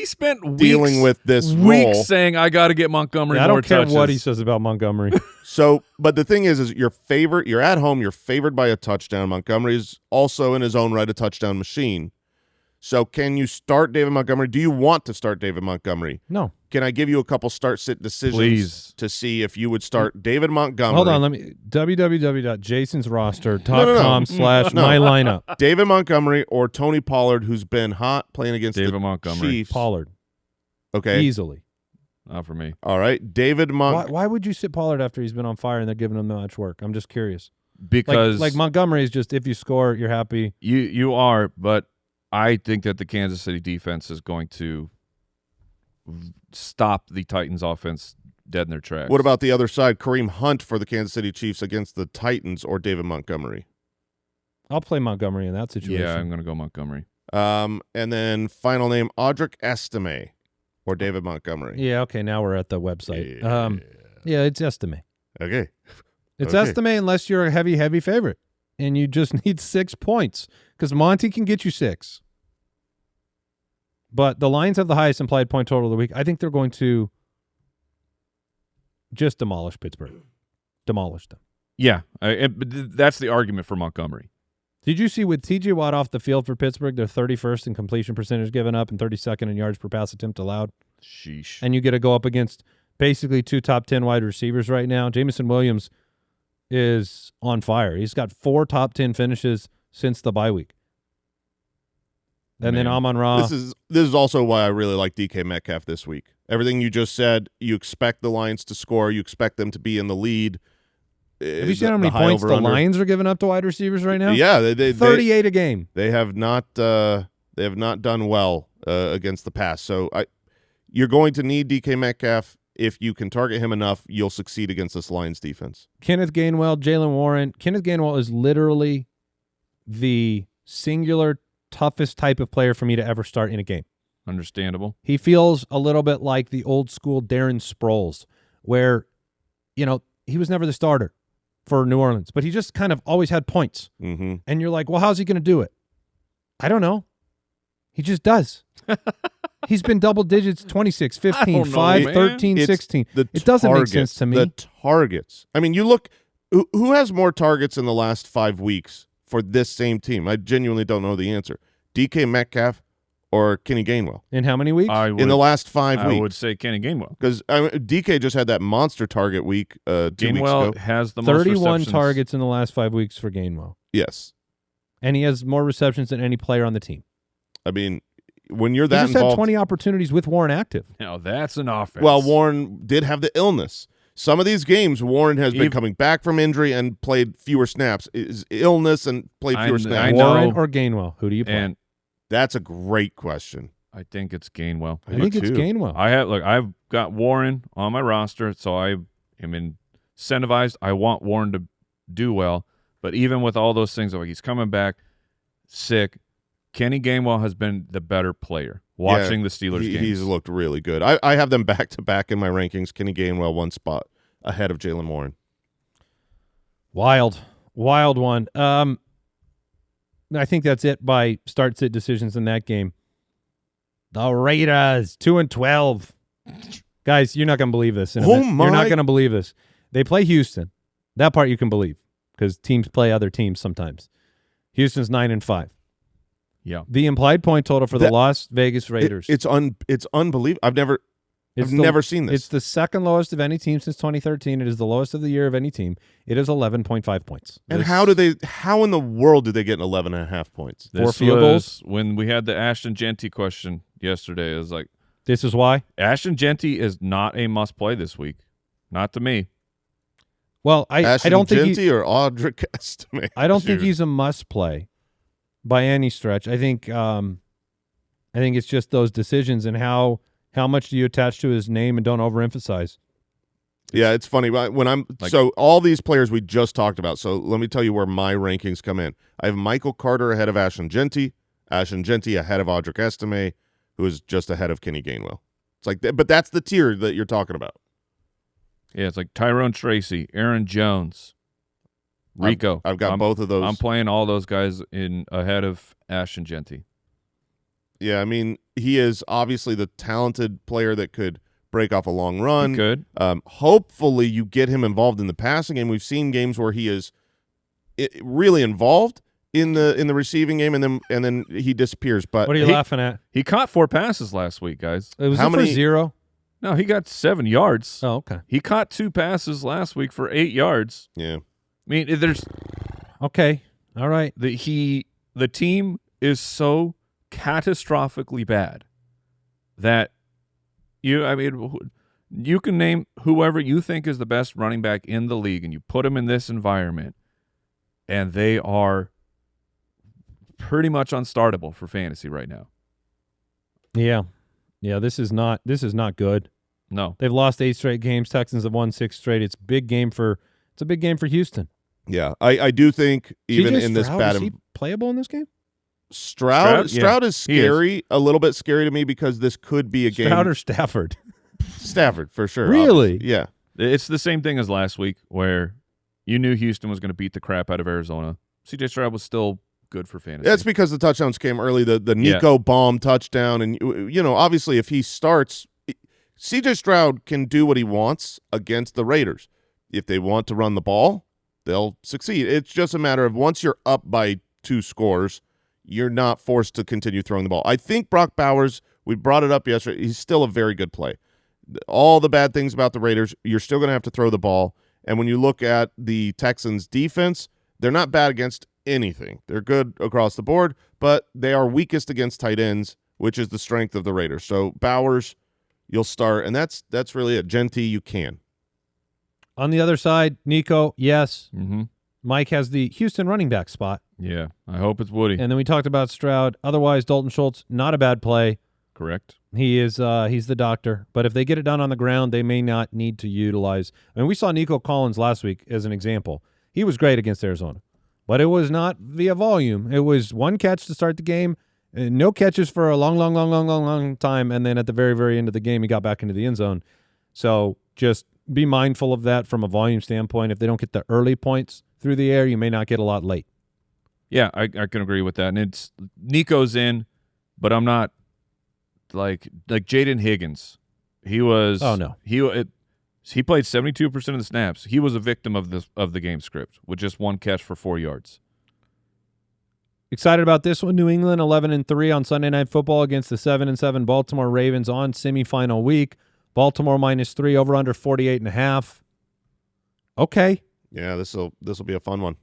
spent weeks dealing with this weeks role. saying, I got to get Montgomery I more don't care touches. what he says about Montgomery. So, but the thing is you're at home, you're favored by a touchdown. Montgomery is also in his own right a touchdown machine. So can you start David Montgomery? Do you want to start David Montgomery? No. Can I give you a couple start-sit decisions Please. to see if you would start David Montgomery? Hold on, let me www.jasonsroster.com/my lineup. David Montgomery or Tony Pollard, who's been hot playing against David the Montgomery. Chiefs. Pollard. Okay. Easily. Not for me. All right. David Why would you sit Pollard after he's been on fire and they're giving him that much work? I'm just curious. Because like Montgomery is just, if you score, you're happy. you are, but I think that the Kansas City defense is going to stop the Titans offense dead in their tracks. What about the other side? Kareem Hunt for the Kansas City Chiefs against the Titans or David Montgomery? I'll play Montgomery in that situation. Yeah, I'm going to go Montgomery. And then final name, Audric Estime or David Montgomery. Yeah, okay, now we're at the website. Yeah, it's Estime. Okay. It's Okay. Estime unless you're a heavy favorite and you just need 6 points because Monty can get you 6. But the Lions have the highest implied point total of the week. I think they're going to just demolish Pittsburgh. Demolish them. Yeah, but that's the argument for Montgomery. Did you see with T.J. Watt off the field for Pittsburgh, they're 31st in completion percentage given up and 32nd in yards per pass attempt allowed? Sheesh. And you get to go up against basically 2 top 10 wide receivers right now. Jameson Williams is on fire. He's got 4 top 10 finishes since the bye week. And then Amon-Ra. This is also why I really like DK Metcalf this week. Everything you just said, you expect the Lions to score. You expect them to be in the lead. Have you seen how many points the Lions are giving up to wide receivers right now? Yeah, they 38 a game. They have not done well against the pass. So you're going to need DK Metcalf. If you can target him enough, you'll succeed against this Lions defense. Kenneth Gainwell, Jalen Warren. Kenneth Gainwell is literally the singular toughest type of player for me to ever start in a game. Understandable. He feels a little bit like the old school Darren Sproles, where, he was never the starter for New Orleans, but he just kind of always had points. Mm-hmm. And you're like, well, how's he going to do it? I don't know. He just does. He's been double digits, 26, 15, 5, 13, 16. It doesn't make sense to me. The targets. I mean, you look, who has more targets in the last 5 weeks for this same team? I genuinely don't know the answer. DK Metcalf or Kenny Gainwell? In how many weeks? In the last 5 weeks. I would say Kenny Gainwell. Because DK just had that monster target week 2 weeks ago. Gainwell has the most 31 receptions. targets in the last 5 weeks for Gainwell. Yes. And he has more receptions than any player on the team. I mean, when you're He that just involved. had 20 opportunities with Warren active. Now that's an offense. Well, Warren did have the illness. Some of these games, Warren has been coming back from injury and played fewer snaps. His illness and played fewer snaps. I know. Warren or Gainwell? Who do you play? And that's a great question. I think it's Gainwell. I think it's Gainwell. I've got Warren on my roster, so I am incentivized. I want Warren to do well, but even with all those things, like he's coming back sick, Kenny Gainwell has been the better player. Watching the Steelers games, he's looked really good. I have them back to back in my rankings. Kenny Gainwell 1 spot ahead of Jalen Warren. Wild one. I think that's it by start-sit decisions in that game. The Raiders 2-12. Guys, you're not going to believe this. You're not going to believe this. They play Houston. That part you can believe because teams play other teams sometimes. Houston's 9-5. Yeah. The implied point total for the Las Vegas Raiders. It's unbelievable. I've never seen this. It's the second lowest of any team since 2013. It is the lowest of the year of any team. It is 11.5 points. And how in the world did they get 11.5 points? 4 field goals? When we had the Ashton Genty question yesterday, it was like, this is why? Ashton Genty is not a must-play this week. Not to me. Well, I don't think Genty or Audric Estime. I don't think he's a must-play by any stretch. I think it's just those decisions and how much do you attach to his name and don't overemphasize. Yeah, it's funny. When so all these players we just talked about, so let me tell you where my rankings come in. I have Michael Carter ahead of Ashton Genty ahead of Audric Estime, who is just ahead of Kenny Gainwell. It's like, but that's the tier that you're talking about. Yeah, it's like Tyrone Tracy, Aaron Jones, Rico. I've got both of those. I'm playing all those guys ahead of Ashton Genty. Yeah, I mean, he is obviously the talented player that could break off a long run. He could. Hopefully you get him involved in the passing game. We've seen games where he is really involved in the receiving game, and then he disappears. But what are you laughing at? He caught 4 passes last week, guys. It was for 0. No, he got 7 yards. Oh, okay. He caught 2 passes last week for 8 yards. Yeah. I mean, there's okay. All right. The team is so catastrophically bad that you can name whoever you think is the best running back in the league, and you put them in this environment, and they are pretty much unstartable for fantasy right now. Yeah. Yeah, this is not good. No. They've lost 8 straight games. Texans have won 6 straight. It's a big game for Houston. Yeah, I do think even in this bad, is he playable in this game? Stroud is scary, a little bit scary to me because this could be a game. Stroud or Stafford? Stafford for sure. Really? Obviously. Yeah. It's the same thing as last week where you knew Houston was going to beat the crap out of Arizona. CJ Stroud was still good for fantasy. That's because the touchdowns came early. The Nico bomb touchdown, and obviously if he starts, CJ Stroud can do what he wants against the Raiders. If they want to run the ball, they'll succeed. It's just a matter of once you're up by two scores, you're not forced to continue throwing the ball. I think Brock Bowers, we brought it up yesterday, he's still a very good play. All the bad things about the Raiders, you're still going to have to throw the ball. And when you look at the Texans' defense, they're not bad against anything. They're good across the board, but they are weakest against tight ends, which is the strength of the Raiders. So Bowers, you'll start, and that's really it. Genty, you can. On the other side, Nico, yes. Mm-hmm. Mike has the Houston running back spot. Yeah, I hope it's Woody. And then we talked about Stroud. Otherwise, Dalton Schultz, not a bad play. Correct. He is he's the doctor. But if they get it done on the ground, they may not need to utilize. I mean, we saw Nico Collins last week as an example. He was great against Arizona. But it was not via volume. It was one catch to start the game, and no catches for a long time, and then at the very, very end of the game, he got back into the end zone. So just be mindful of that from a volume standpoint. If they don't get the early points through the air, you may not get a lot late. Yeah, I can agree with that. And it's Nico's in, but I'm not like Jaden Higgins. He was. Oh no. He played 72% of the snaps. He was a victim of the game script with just one catch for 4 yards. Excited about this one. New England 11-3 on Sunday Night Football against the 7-7 Baltimore Ravens on semifinal week. Baltimore -3, over under 48.5. Okay. Yeah, this will be a fun one.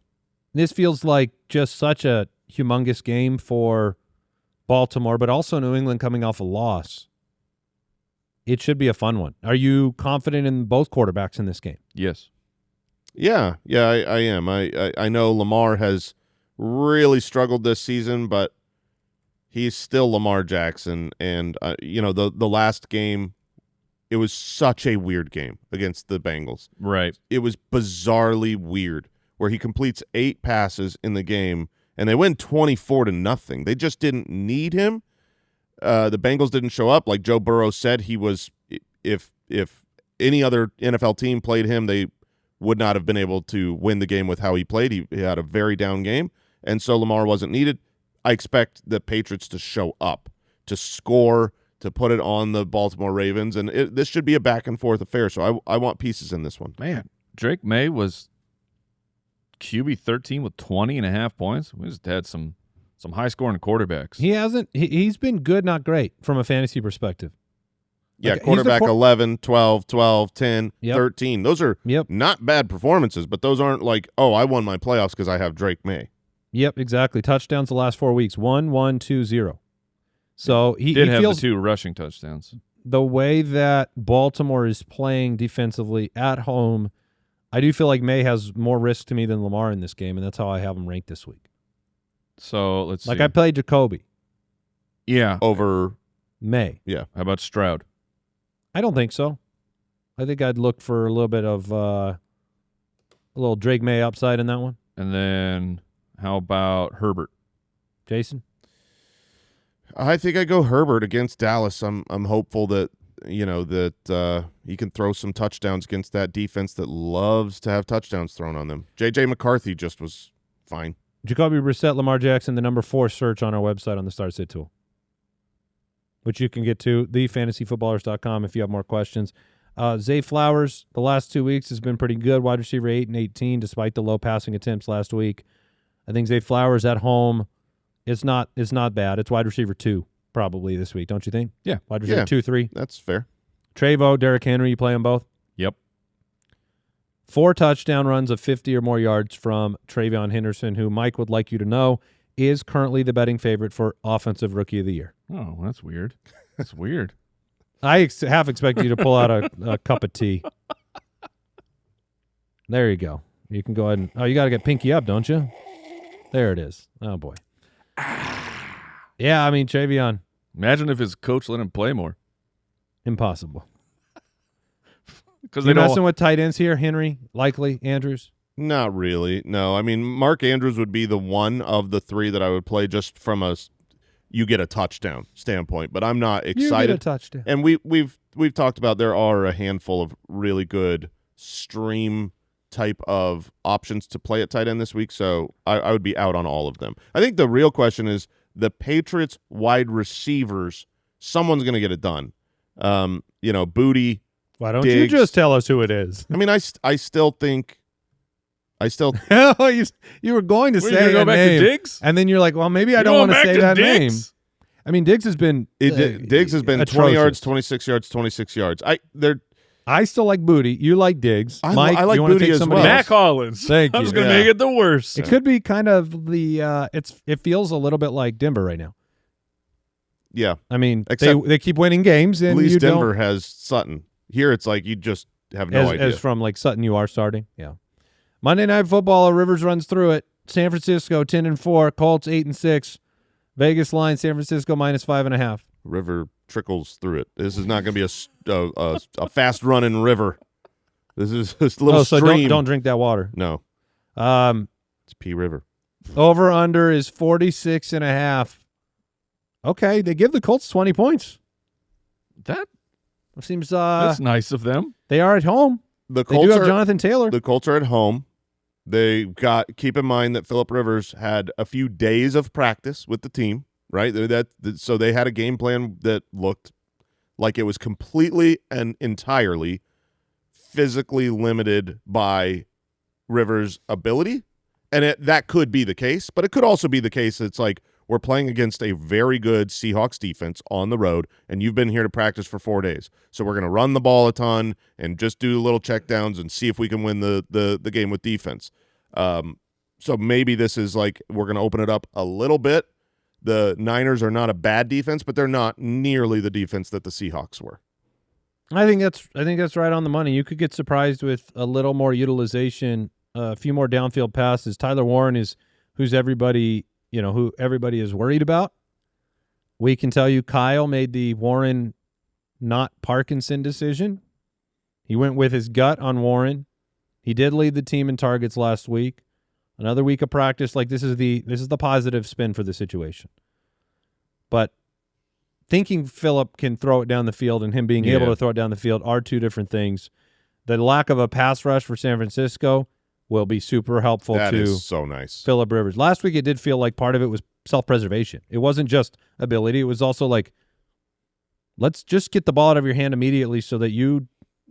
This feels like just such a humongous game for Baltimore, but also New England coming off a loss. It should be a fun one. Are you confident in both quarterbacks in this game? Yes. Yeah, I am. I know Lamar has really struggled this season, but he's still Lamar Jackson. And, the last game, it was such a weird game against the Bengals. Right. It was bizarrely weird where he completes 8 passes in the game, and they win 24-0. They just didn't need him. The Bengals didn't show up. Like Joe Burrow said, he was if any other NFL team played him, they would not have been able to win the game with how he played. He had a very down game, and so Lamar wasn't needed. I expect the Patriots to show up, to score, to put it on the Baltimore Ravens, and this should be a back-and-forth affair, so I want pieces in this one. Man, Drake May was QB 13 with 20.5 points. We just had some high-scoring quarterbacks. He hasn't. He's been good, not great, from a fantasy perspective. Yeah, Like, quarterback 11, 12, 12, 10, Yep. 13. Those are not bad performances, but those aren't like, oh, I won my playoffs because I have Drake May. Yep, exactly. Touchdowns the last 4 weeks, 1, 1, 2, 0. So he have feels the 2 rushing touchdowns. the way that Baltimore is playing defensively at home. I do feel like May has more risk to me than Lamar in this game, and that's how I have him ranked this week. So let's see. Like I played Jacoby Yeah. Over May. Yeah. How about Stroud? I don't think so. I think I'd look for a little bit of a little Drake May upside in that one. And then how about Herbert? Jason? I think I go Herbert against Dallas. I'm hopeful that he can throw some touchdowns against that defense that loves to have touchdowns thrown on them. J.J. McCarthy just was fine. Jacoby Brissett, Lamar Jackson, the number 4 search on our website on the Start Sit tool, which you can get to, thefantasyfootballers.com if you have more questions. Zay Flowers, the last 2 weeks has been pretty good. Wide receiver 8 and 18, despite the low passing attempts last week. I think Zay Flowers at home is not bad. It's wide receiver 2 probably this week, don't you think? Yeah. Wide receiver 2, 3. That's fair. Trevo, Derrick Henry, you play them both? Yep. 4 touchdown runs of 50 or more yards from Travion Henderson, who Mike would like you to know is currently the betting favorite for Offensive Rookie of the Year. Oh, that's weird. That's weird. I half expect you to pull out a cup of tea. There you go. You can go ahead and... Oh, you got to get pinky up, don't you? There it is. Oh, boy. Yeah, I mean, Travion. Imagine if his coach let him play more. Impossible. Because You messing with tight ends here, Henry, likely, Andrews? Not really. No, I mean, Mark Andrews would be the one of the 3 that I would play just from a you get a touchdown standpoint, but I'm not excited. You get a touchdown. And we've talked about there are a handful of really good stream type of options to play at tight end this week, so I would be out on all of them. I think the real question is the Patriots wide receivers. Someone's going to get it done. Booty. Why don't Diggs. you just tell us who it is? I mean, I still think Oh, you were going to Wait, say you go a back name, to Diggs? and then you're like, well, maybe I You don't going want to back say to that Diggs? name. I mean, Diggs has been Diggs has been 20 atrocious. yards, 26 yards, 26 yards. I still like Booty. You like Diggs. I Mike, like you want to Booty take as somebody well. else? Mac Hollins. Thank I was you. going to Yeah. make it the worst. It could be kind of the it feels a little bit like Denver right now. Yeah. I mean, Except they keep winning games, and At least you Denver don't. has Sutton. Here it's like you just have no idea. As from like Sutton, you are starting. Yeah. Monday Night Football. Rivers runs through it. San Francisco 10-4. Colts 8-6. Vegas line San Francisco -5.5. River trickles through it. This is not going to be a fast running river. This is just a little so stream. don't drink that water. No, Um, it's P River. over under is 46.5. Okay, they give the Colts 20 points. That Seems That's nice of them. they are at home. The They Colts do have are Jonathan Taylor. the Colts are at home. They got keep in mind that Phillip Rivers had a few days of practice with the team, right? So they had a game plan that looked like it was completely and entirely physically limited by Rivers' ability. And that could be the case, but it could also be the case that it's like we're playing against a very good Seahawks defense on the road, and you've been here to practice for 4 days. So we're going to run the ball a ton and just do little checkdowns and see if we can win the game with defense. So maybe this is like we're going to open it up a little bit. The Niners are not a bad defense, but they're not nearly the defense that the Seahawks were. I think that's right on the money. You could get surprised with a little more utilization, a few more downfield passes. Tyler Warren is who everybody is worried about. We can tell you Kyle made the Warren not Parkinson decision. He went with his gut on Warren. He did lead the team in targets last week. Another week of practice. Like this is the positive spin for the situation. But thinking Phillip can throw it down the field and him being able to throw it down the field are two different things. The lack of a pass rush for San Francisco will be super helpful That to is so nice. Phillip Rivers. Last week it did feel like part of it was self-preservation. It wasn't just ability. It was also like, let's just get the ball out of your hand immediately so that you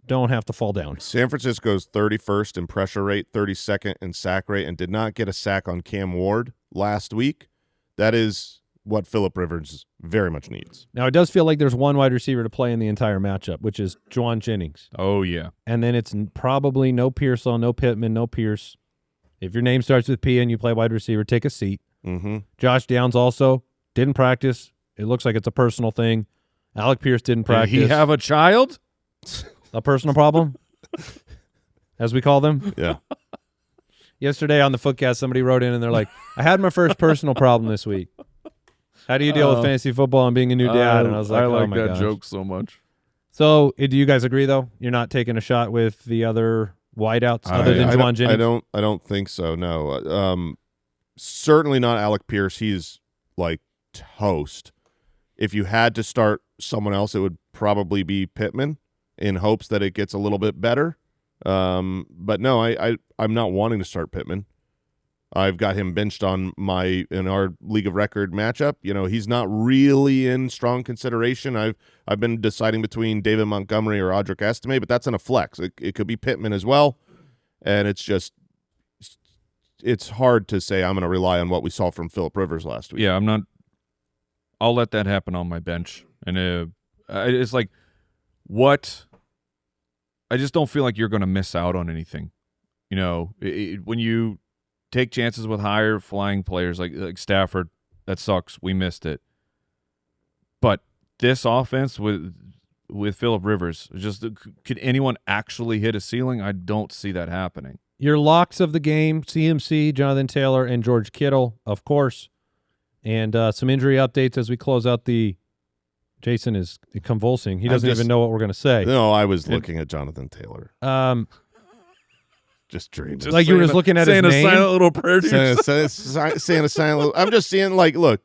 don't have to fall down. San Francisco's 31st in pressure rate, 32nd in sack rate, and did not get a sack on Cam Ward last week. That is what Phillip Rivers very much needs. Now, it does feel like there's one wide receiver to play in the entire matchup, which is Juwan Jennings. Oh, yeah. And then it's probably no Pearsall, no Pittman, no Pierce. If your name starts with P and you play wide receiver, take a seat. Mm-hmm. Josh Downs also didn't practice. It looks like it's a personal thing. Alec Pierce didn't practice. Did he have a child? A personal problem, as we call them. Yeah. Yesterday on the Footcast, somebody wrote in and they're like, I had my first personal problem this week. How do you deal with fantasy football and being a new dad? And I was like, I like oh my that gosh. joke so much. So do you guys agree, though? You're not taking a shot with the other wideouts other than Juwan Jennings? I don't think so, no. Certainly not Alec Pierce. He's like toast. If you had to start someone else, it would probably be Pittman in hopes that it gets a little bit better. But no, I'm not wanting to start Pittman. I've got him benched in our league of record matchup. You know, he's not really in strong consideration. I've been deciding between David Montgomery or Audric Estime, but that's in a flex. It could be Pittman as well. And it's hard to say I'm going to rely on what we saw from Phillip Rivers last week. Yeah, I'll let that happen on my bench. And it's like, what? I just don't feel like you're going to miss out on anything. You know, when you take chances with higher flying players like Stafford, that sucks. We missed it. But this offense with Phillip Rivers, could anyone actually hit a ceiling? I don't see that happening. Your locks of the game, CMC, Jonathan Taylor, and George Kittle, of course. And some injury updates as we close out Jason is convulsing. He doesn't even know what we're going to say. No, I was looking at Jonathan Taylor. Just dreaming. Like you were just looking at his name? Saying a silent little prayer to saying a silent little. I'm just seeing, like, look,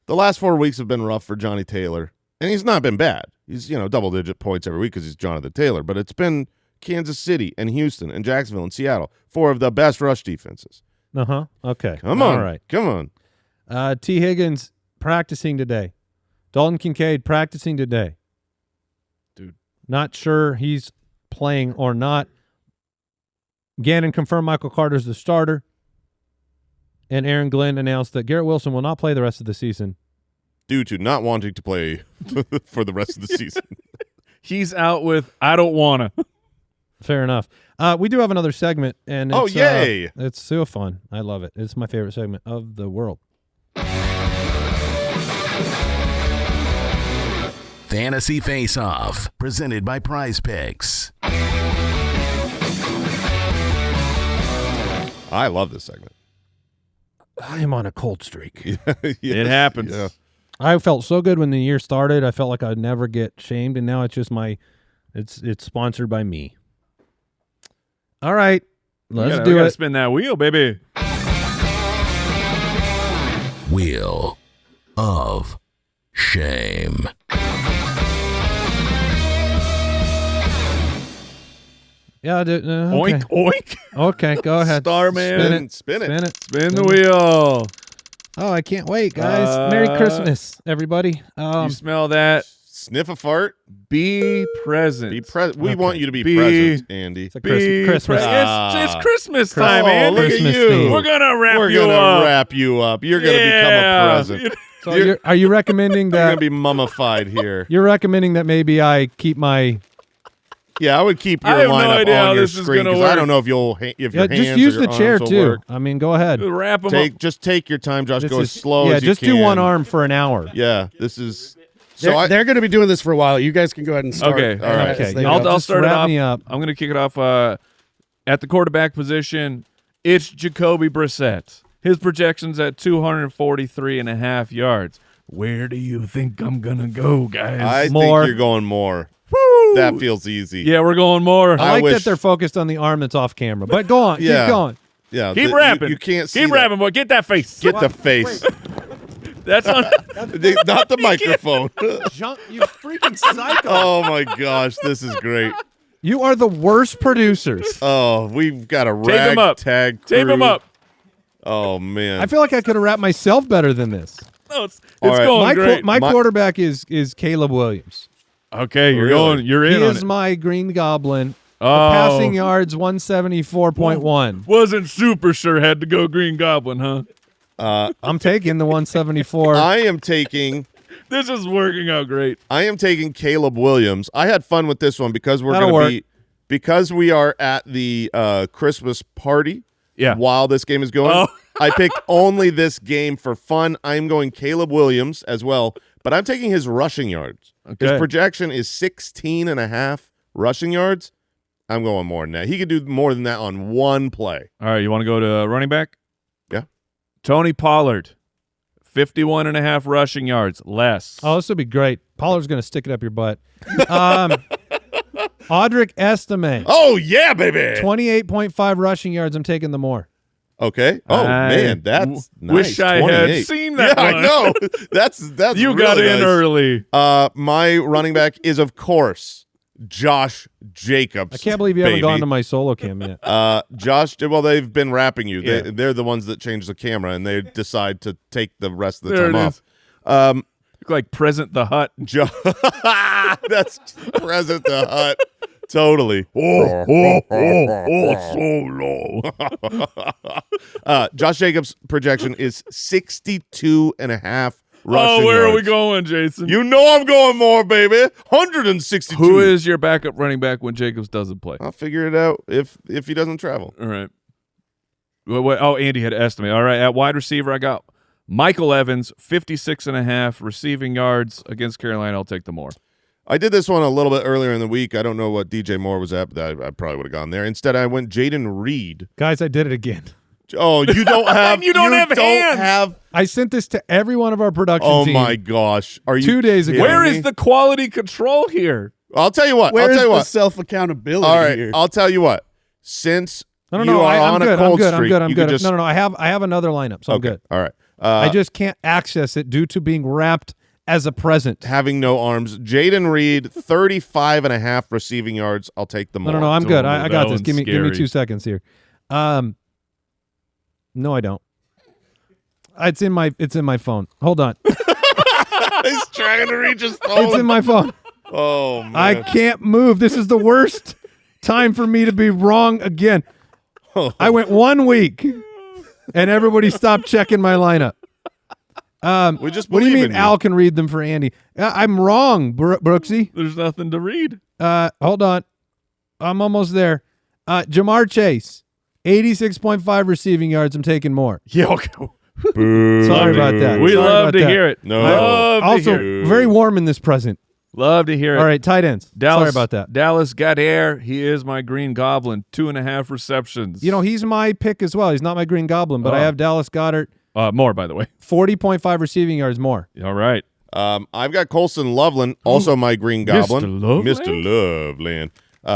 the last 4 weeks have been rough for Johnny Taylor. And he's not been bad. He's, double-digit points every week because he's Jonathan Taylor. But it's been Kansas City and Houston and Jacksonville and Seattle, 4 of the best rush defenses. Uh-huh. Okay. Come on. All right. Come on. T. Higgins practicing today. Dalton Kincaid practicing today. Dude. Not sure he's playing or not. Gannon confirmed Michael Carter's the starter. And Aaron Glenn announced that Garrett Wilson will not play the rest of the season. Due to not wanting to play for the rest of the season. He's out with I don't wanna. Fair enough. We do have another segment, and it's, yay! It's so fun. I love it. It's my favorite segment of the world. Fantasy Face-Off, presented by Prize Picks. I love this segment. I am on a cold streak. Yes, It happens. yeah. I felt so good when the year started. I felt like I'd never get shamed, and now it's just it's sponsored by me. All right, let's We do gotta it. spin that wheel, baby. Wheel of Shame. Yeah, I did. Okay. Oink, oink. Okay, go ahead. Starman. Spin it. Spin it. Spin the wheel. Oh, I can't wait, guys. Merry Christmas, everybody. You smell that? Sniff a fart. Be present. Be present. We want you to be Be- present, Andy. It's a Be Christmas. It's Christmas time, Oh, man. look at Christmas you. theme. We're gonna wrap We're you gonna up. wrap you up. You're gonna become a present. So are you recommending You're gonna that? be mummified here. You're recommending that maybe I keep my Yeah, I would keep your I have no lineup idea how on your this is screen gonna because I work. don't know if you'll if your yeah, hands just use or your the chair arms will too. work. I mean, go ahead. Wrap them up. Just take your time, Josh. This Go is- as slow yeah, as you just can. do one arm for an hour. Yeah, this is. So They're going to be doing this for a while. You guys can go ahead and start. Okay, all right. as Okay, they yeah, go. I'll Just start it wrap off. me up. I'm going to kick it off at the quarterback position. It's Jacoby Brissett. His projection's at 243.5 yards. Where do you think I'm going to go, guys? I More. think you're going more. Woo! That feels easy. Yeah, we're going more. I like wish- that they're focused on the arm that's off camera. But go on. Yeah. Keep going. Yeah, Keep you- rapping. You can't see. Keep that. rapping, boy. Get that face. Get the face, That's on. not the microphone. Jump, you freaking psycho. Oh my gosh, this is great. You are the worst producers. Oh, we've got a Tape 'em up. ragtag Tape him crew. up. Oh man, I feel like I could have wrapped myself better than this. No, it's All right. going great. My My- quarterback is Caleb Williams. Okay, you're Really? going. You're He in on is it. my Green Goblin. Oh. Passing yards 174.1. Wasn't super sure had to go Green Goblin, huh? I'm taking the 174. I am taking This is working out great. Caleb Williams. I had fun with this one because we're That'll going to work. be because we are at the Christmas party. Yeah. While this game is going, Oh. I picked only this game for fun. I'm going Caleb Williams as well, but I'm taking his rushing yards. His Okay. projection is 16.5 rushing yards. I'm going more than that. He could do more than that on one play. All right, you want to go to running back? Yeah. Tony Pollard, 51.5 rushing yards, less. Oh, this would be great. Pollard's going to stick it up your butt. Audric Estime, Oh yeah, baby. 28.5 rushing yards. I'm taking the more. Okay. Oh I man, that's nice. wish I had 28. seen that Yeah, one. I know. That's You really got in nice. early. My running back is of course Josh Jacobs. I can't believe you haven't baby. gone to my solo cam yet. Josh. Well, they've been wrapping you. Yeah. They're the ones that change the camera, and they decide to take the rest of the There time it off. is. Look like Present the Hut. That's Present the Hut. Totally. so low. Josh Jacobs' projection is 62.5 rushing Oh, where are we yards. going, Jason? You know I'm going more, baby. 162. Who is your backup running back when Jacobs doesn't play? I'll figure it out if he doesn't travel. All right. Oh, Andy had to estimate. All right, at wide receiver, I got Michael Evans, 56.5 receiving yards against Carolina. I'll take the more. I did this one a little bit earlier in the week. I don't know what DJ Moore was at, but I probably would have gone there. Instead, I went Jaden Reed. Guys, I did it again. Oh, you don't have You don't have hands. I sent this to every one of our production Oh team. my gosh! Are you 2 days ago. kidding Where me? is the quality control here? I'll tell you what. Where I'll is tell you the what. self-accountability All right, here? I'll tell you what. Since No, you no, are I'm on good. a cold I'm streak, good. I'm you good. could just No, I have another lineup, so I'm okay. good. All right. I just can't access it due to being wrapped as a present. having no arms. Jaden Reed, 35.5 receiving yards. I'll take the more. No, I'm good. I got that this. one's Give me scary. 2 seconds here. No, I don't. It's in my phone. Hold on. He's trying to reach his phone. It's in my phone. Oh man. I can't move. This is the worst time for me to be wrong again. I went 1 week, and everybody stopped checking my lineup. We just What do you believe mean in you. Al can read them for Andy? I'm wrong, Brooksy. There's nothing to read. Hold on. I'm almost there. Jamar Chase, 86.5 receiving yards. I'm taking more. Yeah, okay. Boo. Sorry about that. We Sorry love about to that. hear it. No. Love to Also, hear it. very warm in this present. Love to hear it. All right, tight ends. Dallas, Sorry about that. Dallas Goedert, he is my Green Goblin. 2.5 receptions. You know, he's my pick as well. He's not my Green Goblin, but I have Dallas Goedert, more, by the way. 40.5 receiving yards more. All right. I've got Colson Loveland, also my Green Goblin. Mr. Loveland? Mr. Loveland.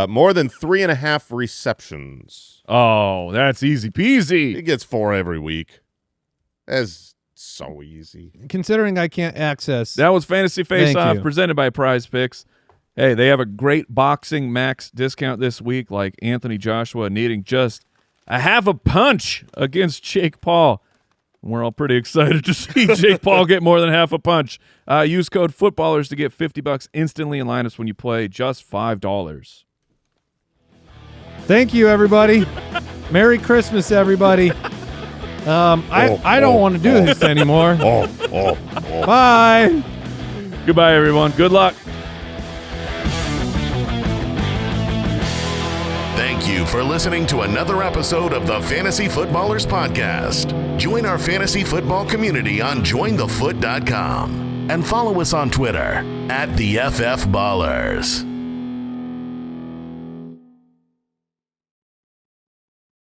More than 3.5 receptions. Oh, that's easy peasy. He gets 4 every week. That's so easy. Considering I can't access. That was Fantasy Thank Faceoff you. presented by Prize Picks. Hey, they have a great boxing max discount this week, like Anthony Joshua needing just a half a punch against Jake Paul. We're all pretty excited to see Jake Paul get more than half a punch. Use code FOOTBALLERS to get $50 instantly in lineups when you play, just $5. Thank you, everybody. Merry Christmas, everybody. I don't want to do this anymore. Bye. Goodbye, everyone. Good luck. Thank you for listening to another episode of the Fantasy Footballers Podcast. Join our fantasy football community on jointhefoot.com and follow us on Twitter @TheFFBallers.